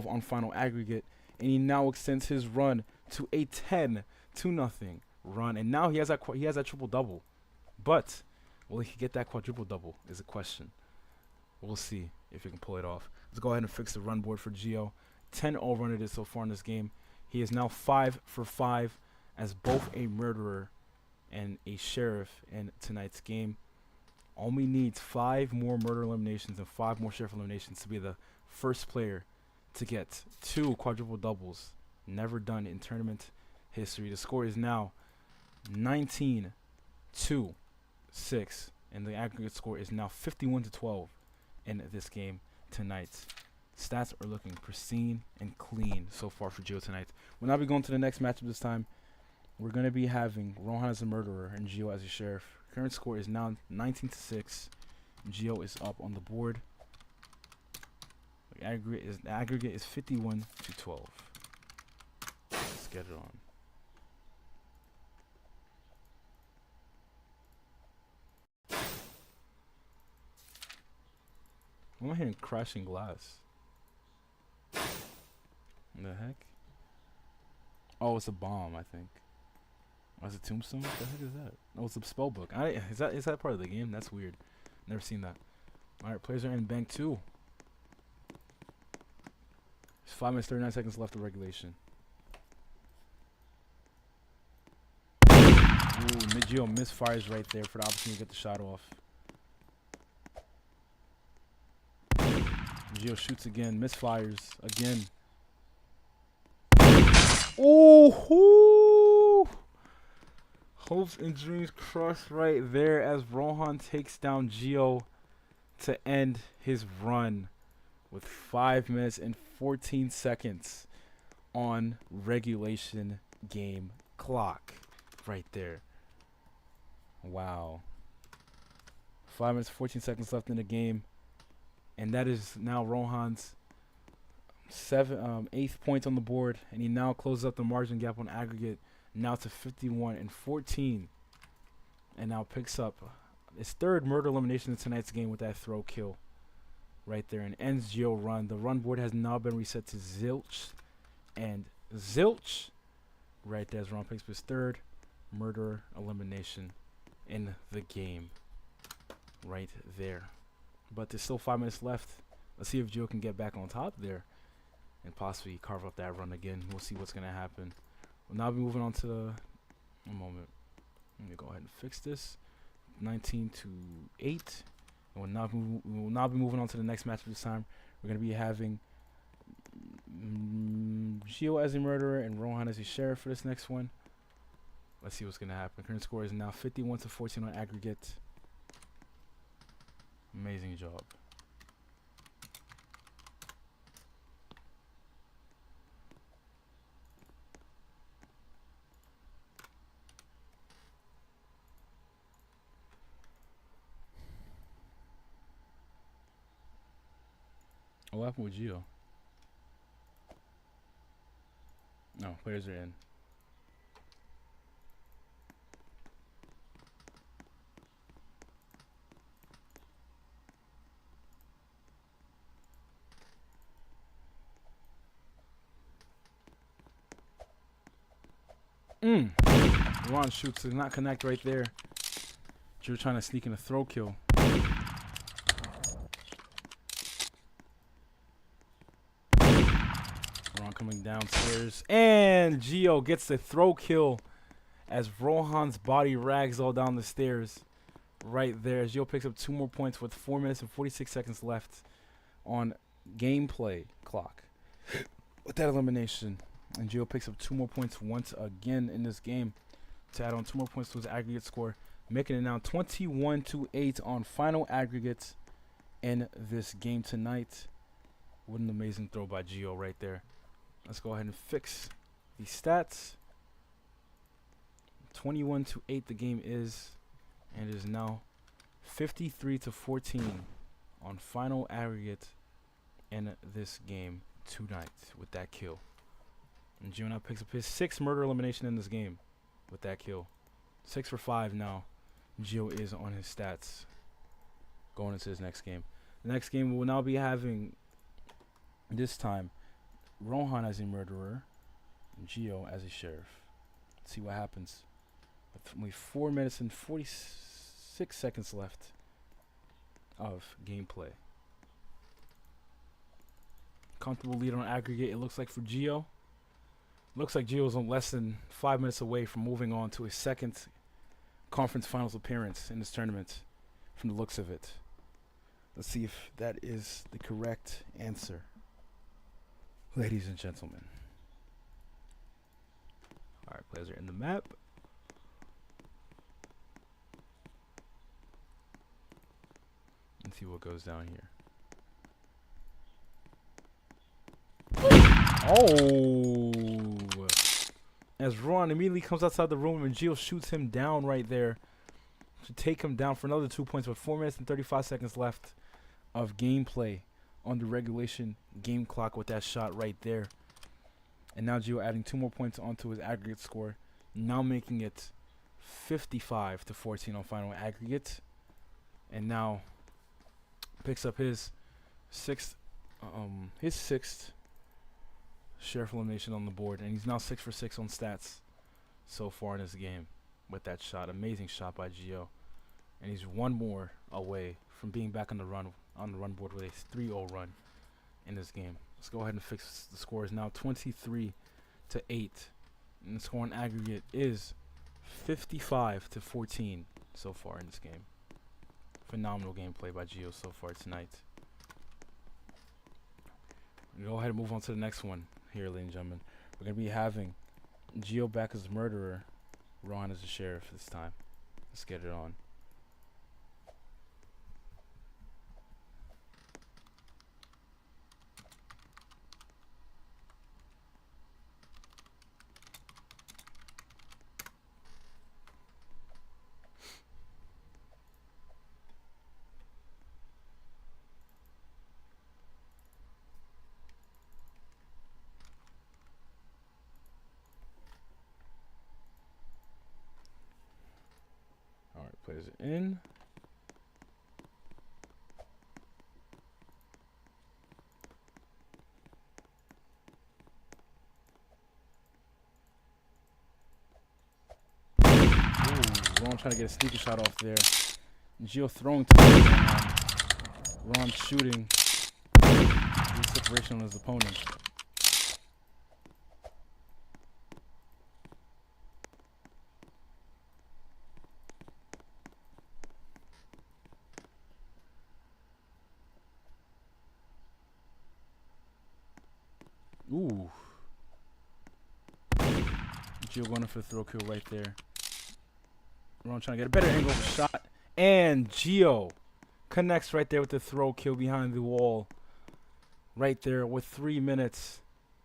on final aggregate, and he now extends his run to a 10-0 run, and now he has that triple double. But will he get that quadruple double is a question. We'll see if he can pull it off. Let's go ahead and fix the run board for Gio. 10-0 run it is so far in this game. He is now 5 for 5 as both a murderer and a sheriff in tonight's game. Only needs 5 more murder eliminations and 5 more sheriff eliminations to be the first player to get 2 quadruple doubles. Never done in tournament history. The score is now 19-6, and the aggregate score is now 51-12 in this game tonight. Stats are looking pristine and clean so far for Gio tonight. We'll now be going to the next matchup this time. We're going to be having Rohaan as a murderer and Gio as a sheriff. Current score is now 19-6. Gio is up on the board. The aggregate is 51-12. Let's get it on. Why am I hearing crashing glass? What the heck? Oh, it's a bomb, I think. Oh, it's a tombstone? What the heck is that? Oh, it's a spell book. Is that part of the game? That's weird. Never seen that. Alright, players are in bank 2. There's 5 minutes 39 seconds left of regulation. Ooh, Gio misfires right there for the opportunity to get the shot off. Gio shoots again, misfires again. Ooh! Hopes and dreams crushed right there as Rohaan takes down Gio to end his run with 5 minutes and 14 seconds on regulation game clock right there. Wow. 5 minutes 14 seconds left in the game, and that is now Rohaan's 8th point on the board, and he now closes up the margin gap on aggregate now to 51-14, and now picks up his 3rd murder elimination in tonight's game with that throw kill right there, and ends Gio run. The run board has now been reset to zilch and zilch right there as Rohaan picks up his 3rd murder elimination in the game right there. But there's still 5 minutes left. Let's see if Gio can get back on top there and possibly carve up that run again. We'll see what's going to happen. We'll now be moving on to a moment. Let me go ahead and fix this. 19-8. And we'll now be moving on to the next match this time. We're going to be having Gio as a murderer and Rohaan as a sheriff for this next one. Let's see what's going to happen. Current score is now 51-14 on aggregate. Amazing job. What happened with Gio? No, players are in. Rohaan shoots, does not connect right there. Gio trying to sneak in a throw kill. Rohaan coming downstairs, and Gio gets the throw kill as Rohaan's body rags all down the stairs right there. Gio picks up 2 more points with 4 minutes and 46 seconds left on gameplay clock with that elimination. And Gio picks up 2 more points once again in this game to add on 2 more points to his aggregate score, making it now 21-8 on final aggregates in this game tonight. What an amazing throw by Gio right there. Let's go ahead and fix the stats. 21-8 the game is, and it is now 53-14 on final aggregate in this game tonight with that kill. And Gio now picks up his 6th murder elimination in this game with that kill. 6 for 5 now. Gio is on his stats going into his next game. The next game we will now be having, this time, Rohaan as a murderer and Gio as a sheriff. Let's see what happens. With only 4 minutes and 46 seconds left of gameplay. Comfortable lead on aggregate, it looks like, for Gio. Looks like Gio is less than 5 minutes away from moving on to his 2nd conference finals appearance in this tournament from the looks of it. Let's see if that is the correct answer, ladies and gentlemen. Alright, players are in the map. Let's see what goes down here. Oh. As Rohaan immediately comes outside the room and Gio shoots him down right there to take him down for another 2 points with 4 minutes and 35 seconds left of gameplay on the regulation game clock with that shot right there. And now Gio adding 2 more points onto his aggregate score, now making it 55-14 on final aggregate. And now picks up his sixth sheriff elimination on the board, and he's now 6 for 6 on stats so far in this game with that shot. Amazing shot by Gio, and he's 1 more away from being back on the run board with a 3-0 run in this game. Let's go ahead and fix the scores now. 23-8, and the score on aggregate is 55-14 so far in this game. Phenomenal gameplay by Gio so far tonight. Go ahead and move on to the next one here, ladies and gentlemen. We're going to be having Gio back as a murderer, Rohaan as a sheriff this time. Let's get it on. Alright, plays it in. Rohaan trying to get a sneaker shot off there. Gio throwing to Rohaan shooting. He's separation on his opponent. Ooh. Gio going for the throw kill right there. Rohaan trying to get a better angle shot. And Gio connects right there with the throw kill behind the wall. Right there with 3 minutes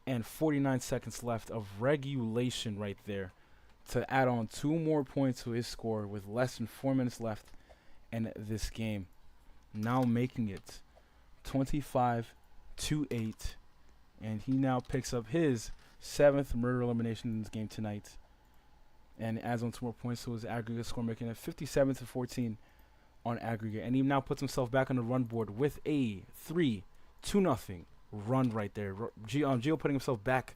and 49 seconds left of regulation right there to add on 2 more points to his score with less than 4 minutes left in this game. Now making it 25-8. And he now picks up his 7th murder elimination in this game tonight. And adds on 2 more points to his aggregate score, making it 57-14 on aggregate. And he now puts himself back on the run board with a 3-2 run right there. Gio putting himself back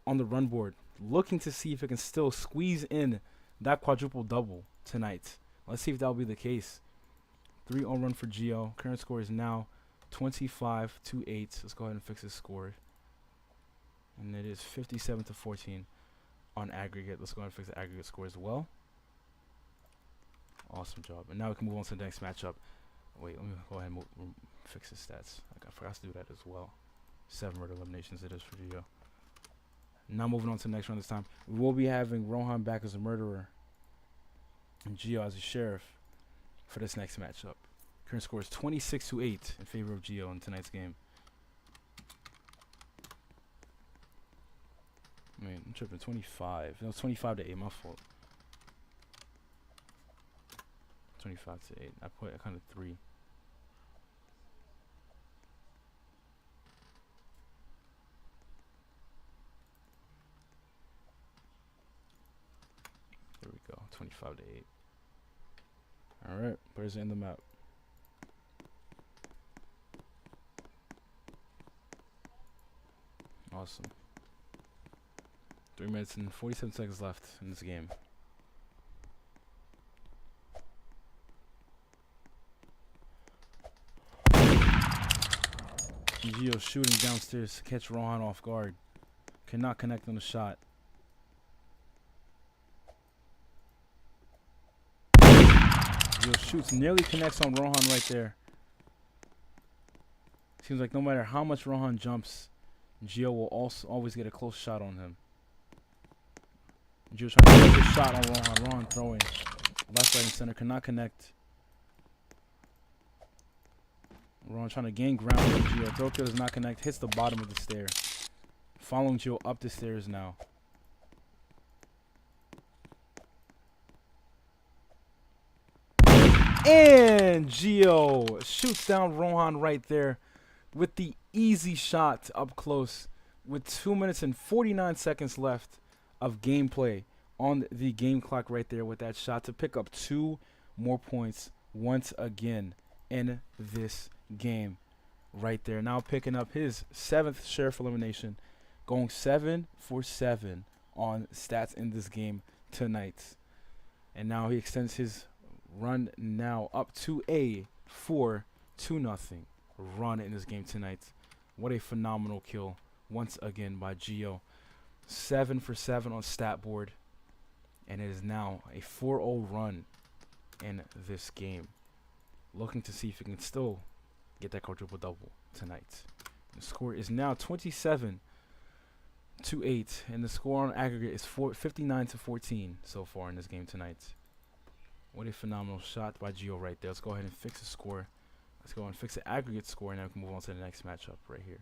on the run board, looking to see if it can still squeeze in that quadruple double tonight. Let's see if that'll be the case. 3-0 run for Gio. Current score is now 25-8. Let's go ahead and fix his score. And it is 57-14 on aggregate. Let's go ahead and fix the aggregate score as well. Awesome job. And now we can move on to the next matchup. Wait, let me go ahead and fix his stats. I forgot to do that as well. 7 murder eliminations it is for Gio. Now moving on to the next round this time. We will be having Rohaan back as a murderer and Gio as a sheriff for this next matchup. Current score is 26-8 in favor of Gio in tonight's game. I mean, I'm tripping. 25. No, 25-8. My fault. 25-8. I counted 3. There we go. 25-8. All right. Players in the map. Awesome. 3 minutes and 47 seconds left in this game. Gio shooting downstairs to catch Rohaan off guard. Cannot connect on the shot. Gio shoots, nearly connects on Rohaan right there. Seems like no matter how much Rohaan jumps, Gio will also always get a close shot on him. Gio trying to get a shot on Rohaan. Rohaan throwing. Left, right, and center. Cannot connect. Rohaan trying to gain ground on Gio. Throw kill does not connect. Hits the bottom of the stair. Following Gio up the stairs now. And Gio shoots down Rohaan right there with the easy shot up close with 2 minutes and 49 seconds left of gameplay on the game clock right there with that shot to pick up 2 more points once again in this game right there. Now picking up his 7th sheriff elimination, going 7 for 7 on stats in this game tonight. And now he extends his run now up to a 4-2 run in this game tonight. What a phenomenal kill once again by Gio. 7 for 7 on stat board, and it is now a 4-0 run in this game. Looking to see if he can still get that quadruple double tonight. The score is now 27-8, and the score on aggregate is 59-14 so far in this game tonight. What a phenomenal shot by Gio right there. Let's go ahead and fix the score. Let's go and fix the aggregate score, and then we can move on to the next matchup right here.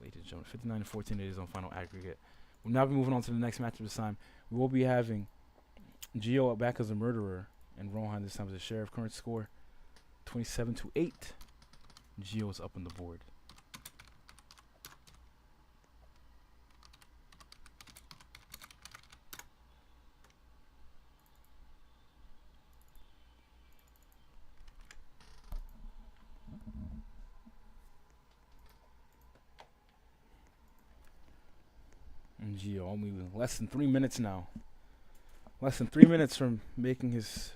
Ladies and gentlemen, 59-14 it is on final aggregate. We'll now be moving on to the next matchup this time. We will be having Gio back as a murderer and Rohaan this time as a sheriff. Current score 27-8. Gio is up on the board. And Gio only less than 3 minutes now. Less than 3 minutes from making his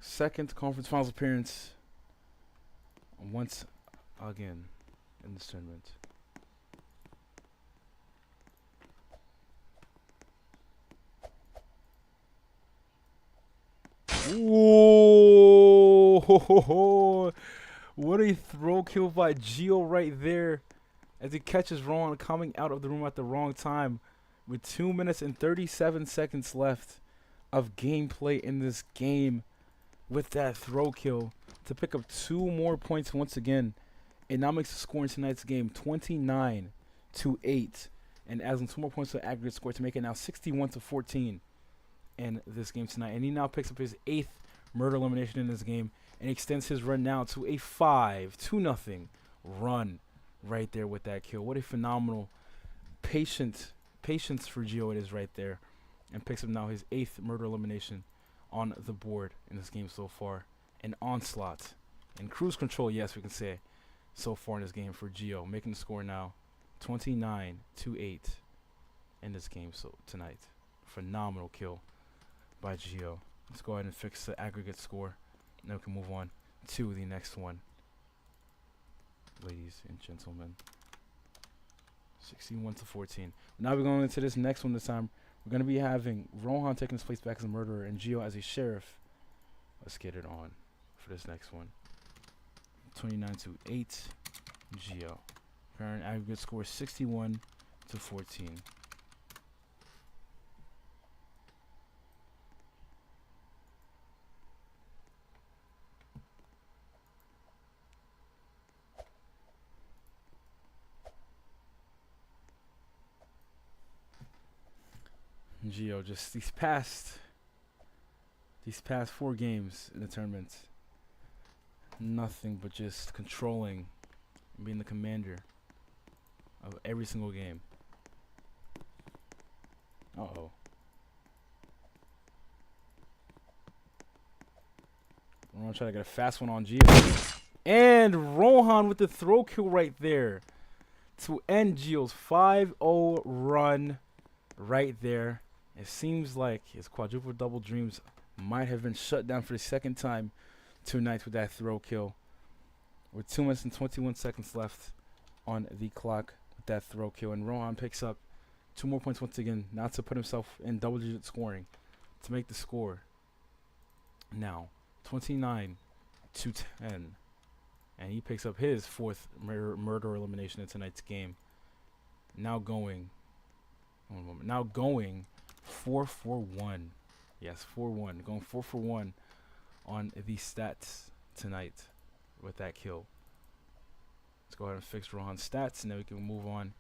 2nd conference finals appearance once again in this tournament. Whoa! What a throw kill by Gio right there as he catches Rohaan coming out of the room at the wrong time with 2 minutes and 37 seconds left of gameplay in this game with that throw kill to pick up 2 more points once again. It now makes the score in tonight's game 29-8, and adds on 2 more points to the aggregate score to make it now 61-14 in this game tonight. And he now picks up his 8th murder elimination in this game and extends his run now to a 5-2 run right there with that kill. What a phenomenal patience for Gio it is right there, and picks up now his 8th murder elimination on the board in this game so far. An onslaught and cruise control, yes, we can say, so far in this game for Gio, making the score now 29-8 in this game so tonight. Phenomenal kill by Gio. Let's go ahead and fix the aggregate score, and then we can move on to the next one, ladies and gentlemen. 61-14. Now we're going into this next one this time. We're going to be having Rohaan taking his place back as a murderer and Gio as a sheriff. Let's get it on for this next one. 29-8, Gio. Current aggregate score 61-14. Gio, just these past 4 games in the tournament, nothing but just controlling and being the commander of every single game. Uh-oh. We're gonna try to get a fast one on Gio. And Rohaan with the throw kill right there to end Gio's 5-0 run right there. It seems like his quadruple double dreams might have been shut down for the 2nd time tonight with that throw kill. With 2 minutes and 21 seconds left on the clock with that throw kill. And Rohaan picks up 2 more points once again, now to put himself in double-digit scoring to make the score now 29-10. And he picks up his 4th murder elimination in tonight's game. Now going 4-for-1. Yes, 4-1. Going 4-for-1 on the stats tonight with that kill. Let's go ahead and fix Rohaan's stats, and then we can move on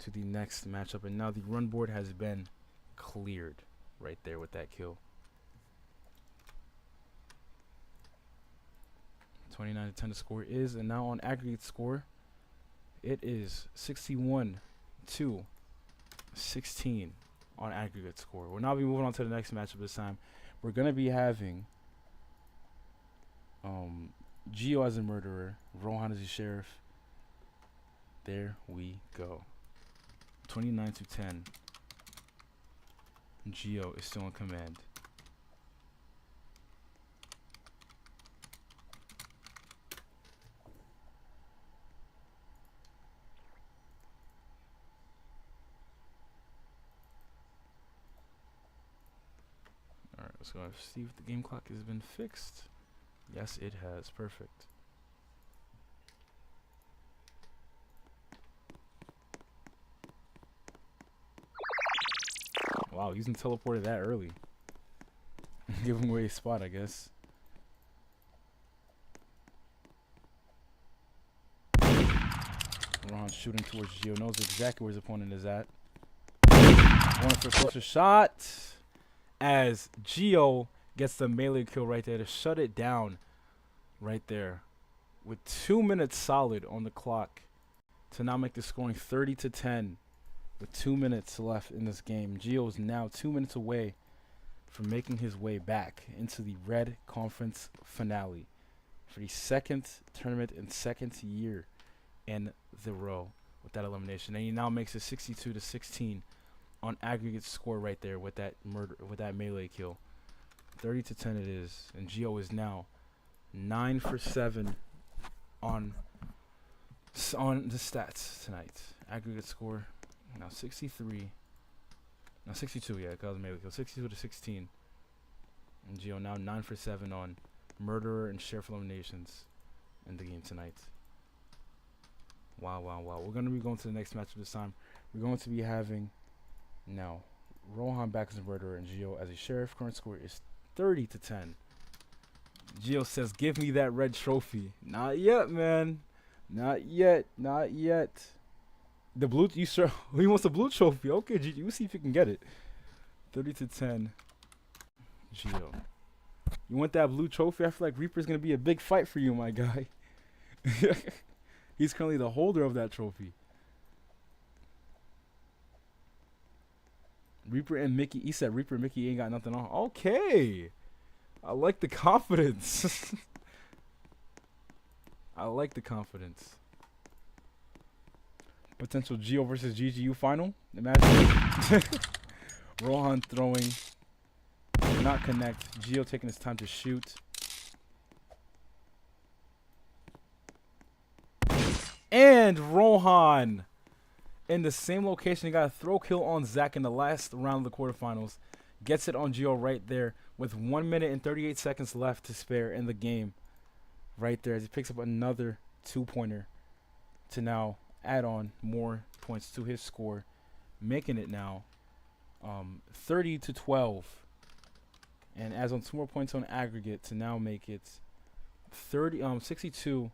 to the next matchup. And now the run board has been cleared right there with that kill. 29-10 the score is, and now on aggregate score, it is 61-16 on aggregate score. We'll now be moving on to the next matchup this time. We're gonna be having Gio as a murderer, Rohaan as a sheriff. There we go. 29-10. Gio is still in command. Alright, let's go and see if the game clock has been fixed. Yes, it has. Perfect. Wow, using teleported that early. Give him away a spot, I guess. Rohaan shooting towards Gio. Knows exactly where his opponent is at. Going for a closer shot. As Gio gets the melee kill right there to shut it down right there. With 2 minutes solid on the clock. To now make the scoring 30-10. With 2 minutes left in this game. Gio is now 2 minutes away from making his way back into the Red Conference finale for the second tournament and second year in the row with that elimination. And he now makes it 62-16 on aggregate score right there with that melee kill. 30-10 it is, and Gio is now 9 for 7 on the stats tonight. Aggregate score now 62, yeah, because melee kill. 62-16, and Gio now 9 for 7 on murderer and sheriff eliminations in the game tonight. Wow, wow, wow. We're going to be going to the next matchup this time. We're going to be having now Rohaan back as a murderer and Gio as a sheriff. Current score is 30-10. Gio says, give me that red trophy. Not yet, man. Not yet. Not yet. The blue, you sure? He wants the blue trophy. Okay, Gio, you see if you can get it. 30-10. Gio, you want that blue trophy? I feel like Reaper's gonna be a big fight for you, my guy. He's currently the holder of that trophy. Reaper and Mickey. He said Reaper and Mickey ain't got nothing on. Okay. I like the confidence. I like the confidence. Potential Gio versus GGU final. Imagine. Rohaan throwing. Not connect. Gio taking his time to shoot. And Rohaan in the same location. He got a throw kill on Zach in the last round of the quarterfinals. Gets it on Gio right there with 1 minute and 38 seconds left to spare in the game. Right there as he picks up another 2-pointer to now add on more points to his score, making it now 30-12, and adds on 2 more points on aggregate to now make it 62-18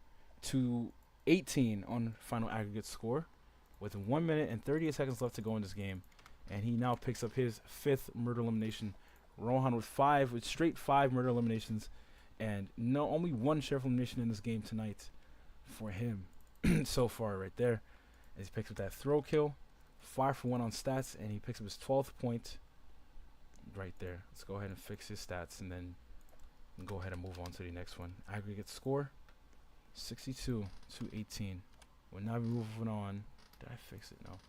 on final aggregate score, with 1 minute and 38 seconds left to go in this game. And he now picks up his 5th murder elimination. Rohaan with straight 5 murder eliminations, and only 1 sheriff elimination in this game tonight for him so far right there. As he picks up that throw kill, 5 for 1 on stats, and he picks up his 12th point right there. Let's go ahead and fix his stats, and then go ahead and move on to the next one. Aggregate score 62-18. We're now moving on. Did I fix it? No.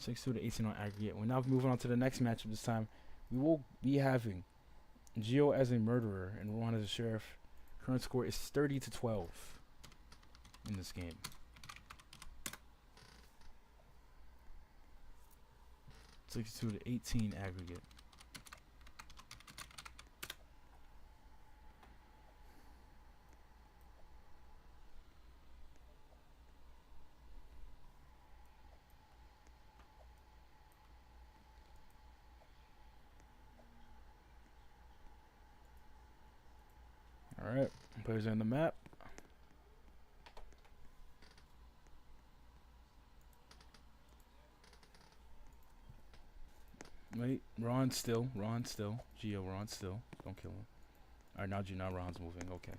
62-18 on aggregate. We're now moving on to the next matchup. This time we will be having Gio as a murderer and Rohaan as a sheriff. Current score is 30-12 in this game. It's 62-18 aggregate. Alright, players are on the map. Wait, Rohaan still. Gio, Rohaan still. Don't kill him. Alright, now Rohan's moving. Okay.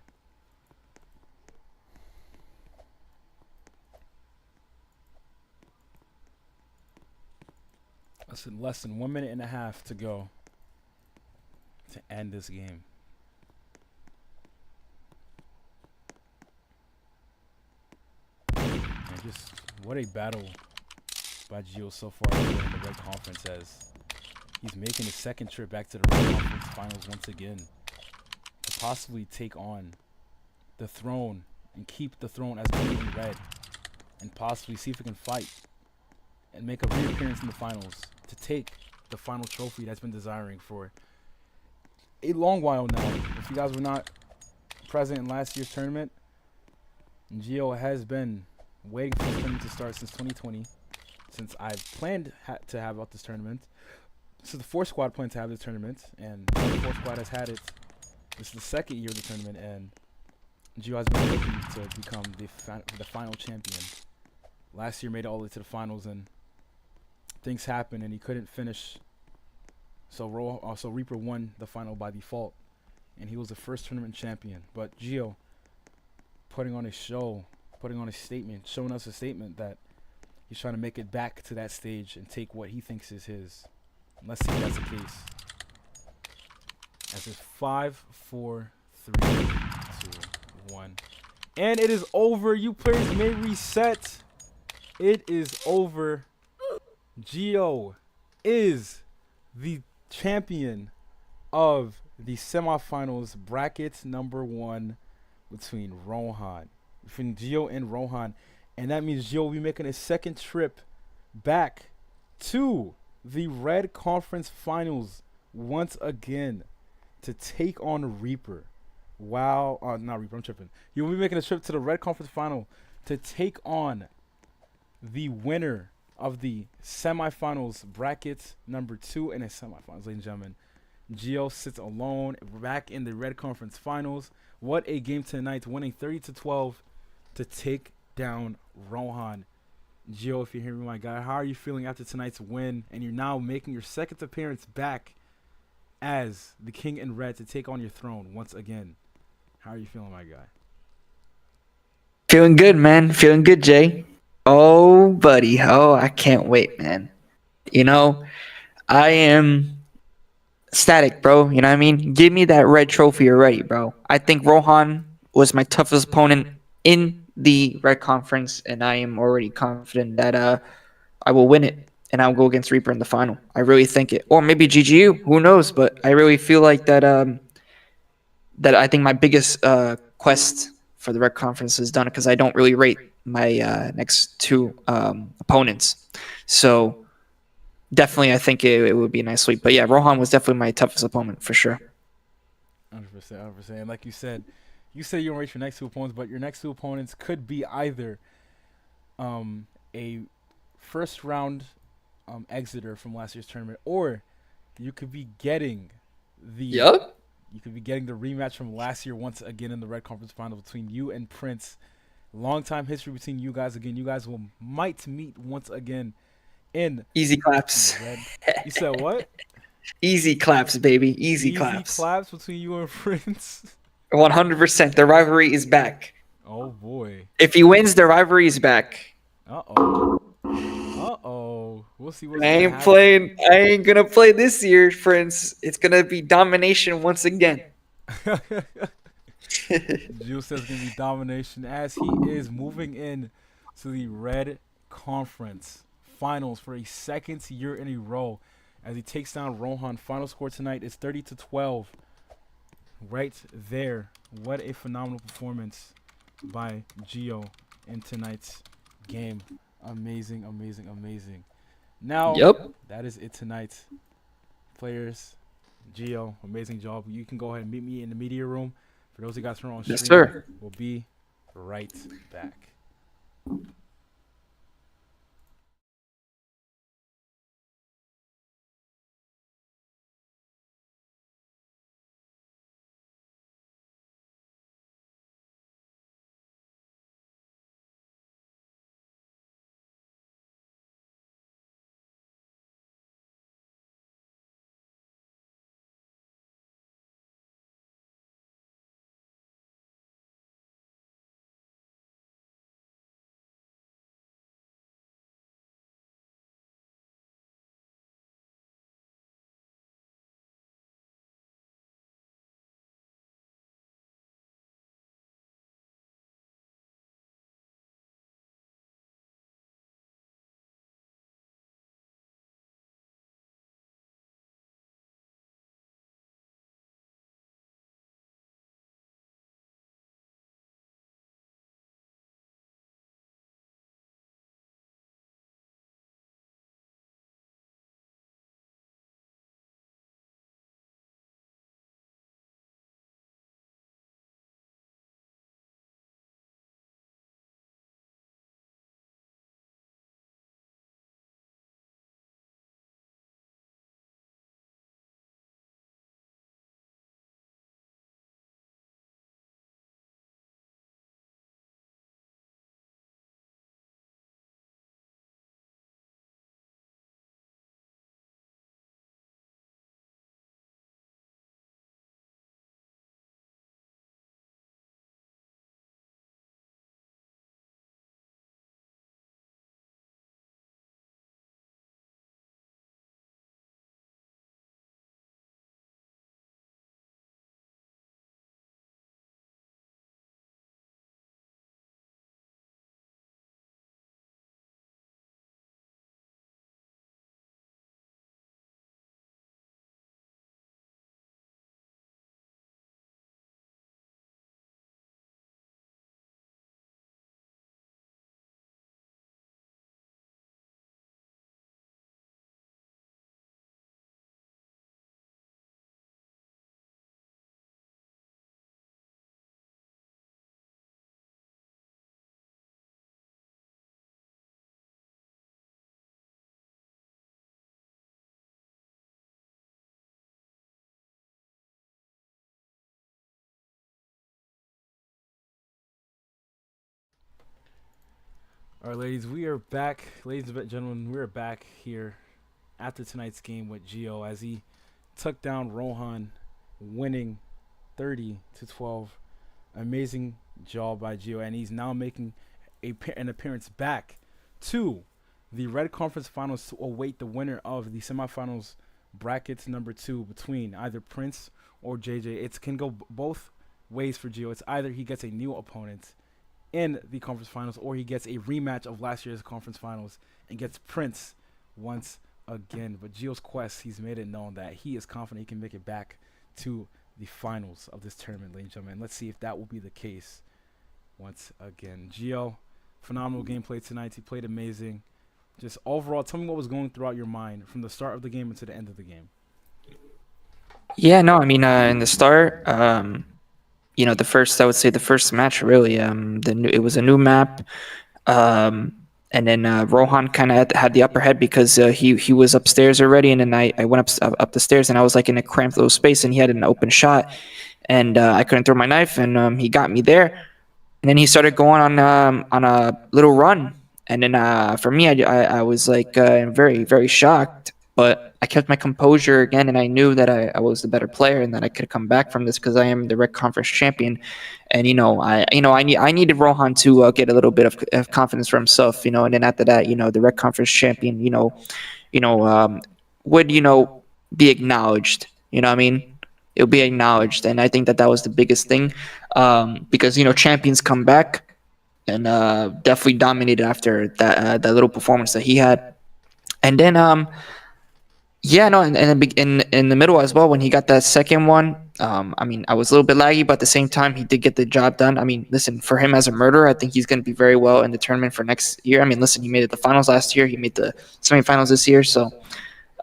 Less than 1 minute and a half to go to end this game. And just what a battle by Gio so far in the Red Conference, as he's making his second trip back to the Red Conference Finals once again to possibly take on the throne and keep the throne as King in Red, and possibly see if he can fight and make a reappearance in the finals to take the final trophy that's been desiring for a long while now. If you guys were not present in last year's tournament, Gio has been waiting for this tournament to start since 2020, since I've planned to have out this tournament. So the ForceSquad planned to have this tournament, and the ForceSquad has had it. This is the second year of the tournament, and Gio has been looking to become the final champion. Last year made it all the way to the finals, and things happened, and he couldn't finish. So Reaper won the final by default, and he was the first tournament champion. But Gio putting on a show, putting on a statement, showing us a statement that he's trying to make it back to that stage and take what he thinks is his. Let's see if that's the case. As it's 5, 4, 3, 2, 1. And it is over. You players may reset. It is over. Gio is the champion of the semifinals bracket number 1 between Gio and Rohaan. And that means Gio will be making a second trip back to the Red Conference Finals once again to take on Reaper. Wow. Not Reaper, I'm tripping. He will be making a trip to the Red Conference Final to take on the winner of the semifinals bracket number 2 in the semifinals, ladies and gentlemen. Gio sits alone back in the Red Conference Finals. What a game tonight, winning 30-12 to take down Rohaan. Gio, if you're hearing me, my guy, how are you feeling after tonight's win? And you're now making your second appearance back as the King in Red to take on your throne once again. How are you feeling, my guy? Feeling good, man. Feeling good, Jay. Oh, buddy. Oh, I can't wait, man. You know, I am static, bro. You know what I mean? Give me that red trophy already, bro. I think Rohaan was my toughest opponent in the red conference, and I am already confident that I will win it, and I'll go against Reaper in the final. I really think it, or maybe GGU. Who knows? But I really feel like that. That I think my biggest quest for the red conference is done because I don't really rate my next two opponents. So definitely, I think it would be a nice sweep. But yeah, Rohaan was definitely my toughest opponent for sure. 100%, 100%. Like you said you don't rate your next two opponents, but your next two opponents could be either a first round exiter from last year's tournament, or you could be getting the rematch from last year once again in the Red Conference Final between you and Prince. Long time history between you guys again. You guys might meet once again in easy claps. Red. You said what? Easy claps, baby. Easy claps. Easy claps between you and Prince. 100%. The rivalry is back. Oh boy. If he wins, the rivalry is back. Uh-oh. We'll see what's gonna happen. I ain't gonna play this year, Prince. It's gonna be domination once again. Jules says it's gonna be domination as he is moving in to the Red Conference Finals for a second year in a row as he takes down Rohaan. Final score tonight is 30-12. Right there. What a phenomenal performance by Gio in tonight's game. Amazing, amazing, amazing. Now, that is it tonight. Players, Gio, amazing job. You can go ahead and meet me in the media room. For those who got thrown on stream, yes, sir. We'll be right back. All right, ladies, we are back. Ladies and gentlemen, we are back here after tonight's game with Gio as he took down Rohaan, winning 30-12. Amazing job by Gio, and he's now making an appearance back to the Red Conference Finals to await the winner of the semifinals brackets number 2 between either Prince or JJ. It can go both ways for Gio. It's either he gets a new opponent in the conference finals, or he gets a rematch of last year's conference finals and gets Prince once again. But Gio's quest, he's made it known that he is confident he can make it back to the finals of this tournament, ladies and gentlemen. Let's see if that will be the case once again. Gio, phenomenal gameplay tonight. He played amazing. Just overall, tell me what was going throughout your mind from the start of the game until the end of the game. Yeah, no, I mean, in the start, I would say the first match really, it was a new map, and then Rohaan kind of had the upper head because he was upstairs already, and then I went up the stairs, and I was like in a cramped little space, and he had an open shot, and I couldn't throw my knife, and he got me there, and then he started going on a little run, and then for me, I was like very very shocked, but I kept my composure again, and I knew that I was the better player and that I could come back from this because I am the Red Conference champion, and I needed Rohaan to get a little bit of confidence for himself, and then after that, the Red Conference champion, would be acknowledged, what I mean. It would be acknowledged, and I think that was the biggest thing, because champions come back, and definitely dominated after that little performance that he had, and then yeah, no, and in the middle as well when he got that second one. I mean, I was a little bit laggy, but at the same time, he did get the job done. I mean, listen, for him as a murderer, I think he's going to be very well in the tournament for next year. I mean, listen, he made it the finals last year. He made the semifinals this year, so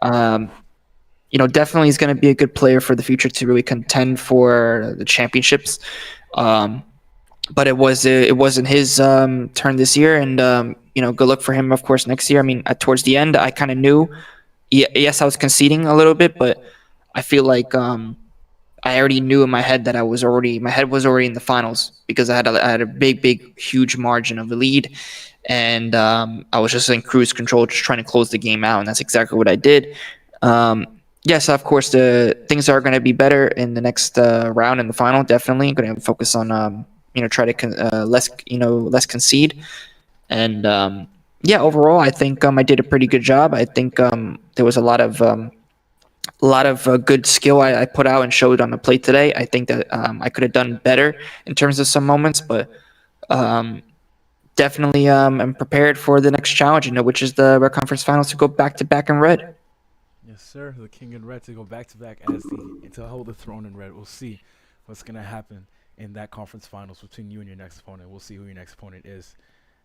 definitely he's going to be a good player for the future to really contend for the championships. But it wasn't his turn this year, and good luck for him, of course, next year. I mean, towards the end, I kind of knew. Yes, I was conceding a little bit, but I feel like I already knew in my head that my head was already in the finals because I had a big, huge margin of the lead, and I was just in cruise control, just trying to close the game out, and that's exactly what I did. Yes, of course, the things are going to be better in the next round in the final. Definitely going to focus on try to less concede, and yeah, overall, I think I did a pretty good job. I think there was a lot of good skill I put out and showed on the plate today. I think that I could have done better in terms of some moments, but definitely I'm prepared for the next challenge, which is the Red Conference Finals to go back to back in red. Yes, sir. The King in Red to go back to back to hold the throne in red. We'll see what's gonna happen in that conference finals between you and your next opponent. We'll see who your next opponent is.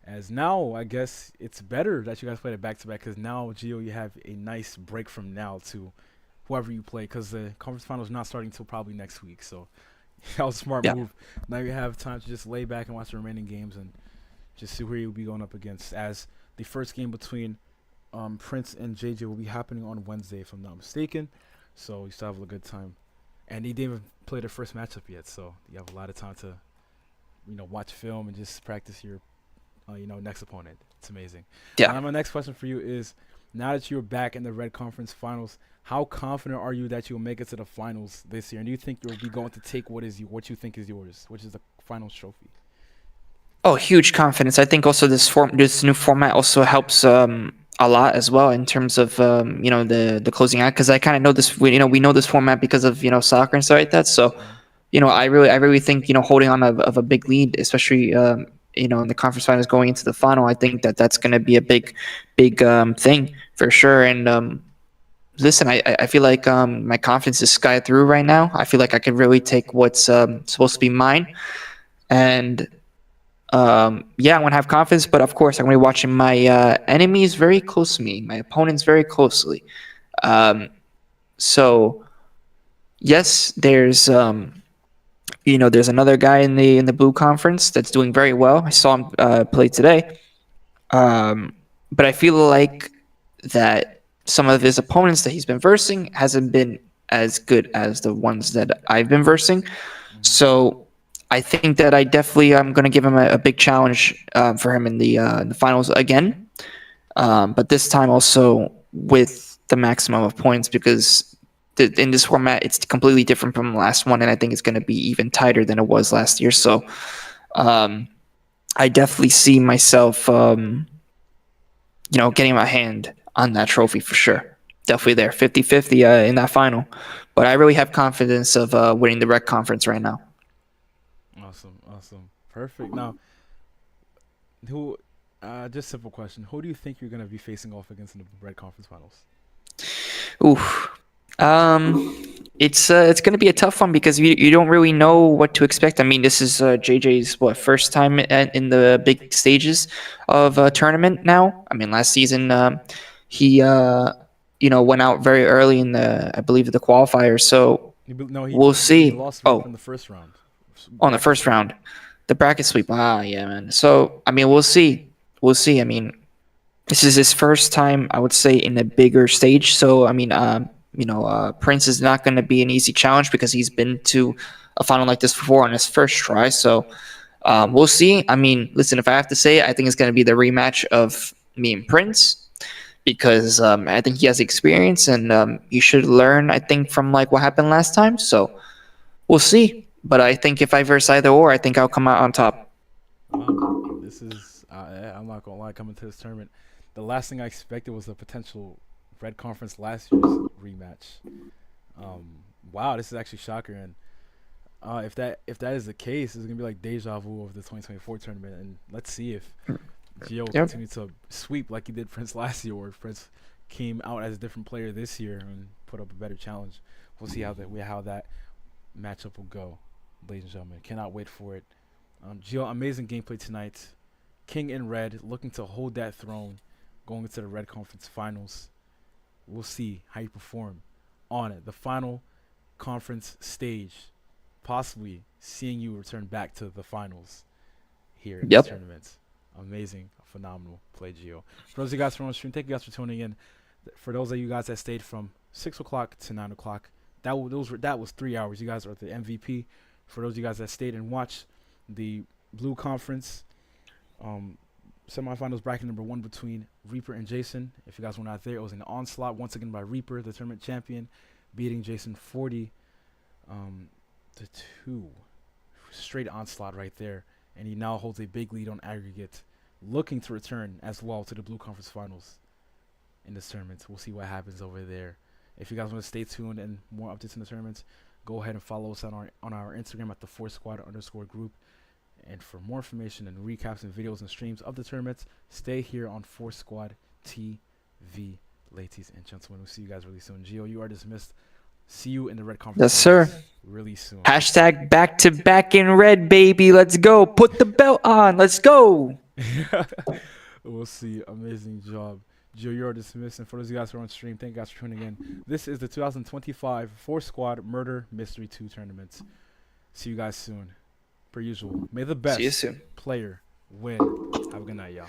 As now, I guess it's better that you guys played it back-to-back because now, Gio, you have a nice break from now to whoever you play because the conference final is not starting until probably next week. So that was a smart move. Now you have time to just lay back and watch the remaining games and just see who you'll be going up against, as the first game between Prince and JJ will be happening on Wednesday, if I'm not mistaken. So you still have a good time. And he didn't even play their first matchup yet, so you have a lot of time to watch film and just practice your next opponent. It's amazing. Yeah. My next question for you is, now that you're back in the Red Conference Finals, how confident are you that you'll make it to the finals this year? And do you think you'll be going to take what you think is yours, which is the finals trophy? Oh, huge confidence. I think also this new format also helps a lot as well in terms of the closing out, because I kind of know this. We know this format because of soccer and stuff like that. So I really think holding on of a big lead, especially in the conference finals going into the final, I think that's going to be a big thing for sure. And listen, I feel like my confidence is sky through right now. I feel like I could really take what's supposed to be mine, and yeah, I want to have confidence. But of course, I'm going to be watching my enemies very close to me, my opponents very closely. So yes, there's there's another guy in the blue conference that's doing very well. I saw him play today. But I feel like that some of his opponents that he's been versing hasn't been as good as the ones that I've been versing. So I think that I definitely I'm going to give him a big challenge for him in the finals again. But this time also with the maximum of points because in this format it's completely different from the last one, and I think it's going to be even tighter than it was last year. So I definitely see myself, getting my hand on that trophy for sure. Definitely there, 50-50 in that final. But I really have confidence of winning the rec conference right now. Awesome. Perfect. Now, who? Just simple question. Who do you think you're gonna be facing off against in the Red Conference Finals? Oof. It's going to be a tough one because you don't really know what to expect. I mean, this is JJ's first time in the big stages of a tournament now. I mean, last season he went out very early in I believe the qualifiers. So No, we'll he see. lost Oh, from the first round. on the first round, the bracket sweep. Ah, yeah, man. So I mean, we'll see. We'll see. I mean, this is his first time, I would say, in a bigger stage. So I mean, Prince is not going to be an easy challenge because he's been to a final like this before on his first try. So we'll see. I mean, listen, if I have to say, I think it's going to be the rematch of me and Prince because I think he has experience and he should learn. I think from like what happened last time. So we'll see. But I think if I verse either or, I think I'll come out on top. This is I'm not gonna lie. Coming to this tournament, the last thing I expected was a potential Red Conference last year's rematch. Wow, this is actually shocking. And if that is the case, it's gonna be like deja vu of the 2024 tournament. And let's see if Gio will continue to sweep like he did Prince last year, or if Prince came out as a different player this year and put up a better challenge. We'll see how that matchup will go, ladies and gentlemen. Cannot wait for it. Gio, amazing gameplay tonight. King in red, looking to hold that throne, going into the Red Conference Finals. We'll see how you perform on it. The final conference stage, possibly seeing you return back to the finals here in this tournament. Amazing, phenomenal play, Gio. For those of you guys from on stream, thank you guys for tuning in. For those of you guys that stayed from 6 o'clock to 9 o'clock, that was 3 hours. You guys are the MVP. For those of you guys that stayed and watched the Blue Conference semifinals bracket number 1 between Reaper and Jason. If you guys were not there, it was an onslaught once again by Reaper, the tournament champion, beating Jason 40 to 2. Straight onslaught right there. And he now holds a big lead on aggregate, looking to return as well to the Blue Conference Finals in this tournament. We'll see what happens over there. If you guys want to stay tuned and more updates in the tournaments, go ahead and follow us on our Instagram at the ForceSquad_group. And for more information and recaps and videos and streams of the tournaments, stay here on ForceSquad TV, ladies and gentlemen. We'll see you guys really soon. Gio, you are dismissed. See you in the Red Conference. Yes, sir. Really soon. Hashtag back to back in red, baby. Let's go. Put the belt on. Let's go. We'll see. Amazing job. Gio, you are dismissed. And for those of you guys who are on stream, thank you guys for tuning in. This is the 2025 ForceSquad Murder Mystery 2 Tournament. See you guys soon. Per usual. May the best player win. Have a good night, y'all.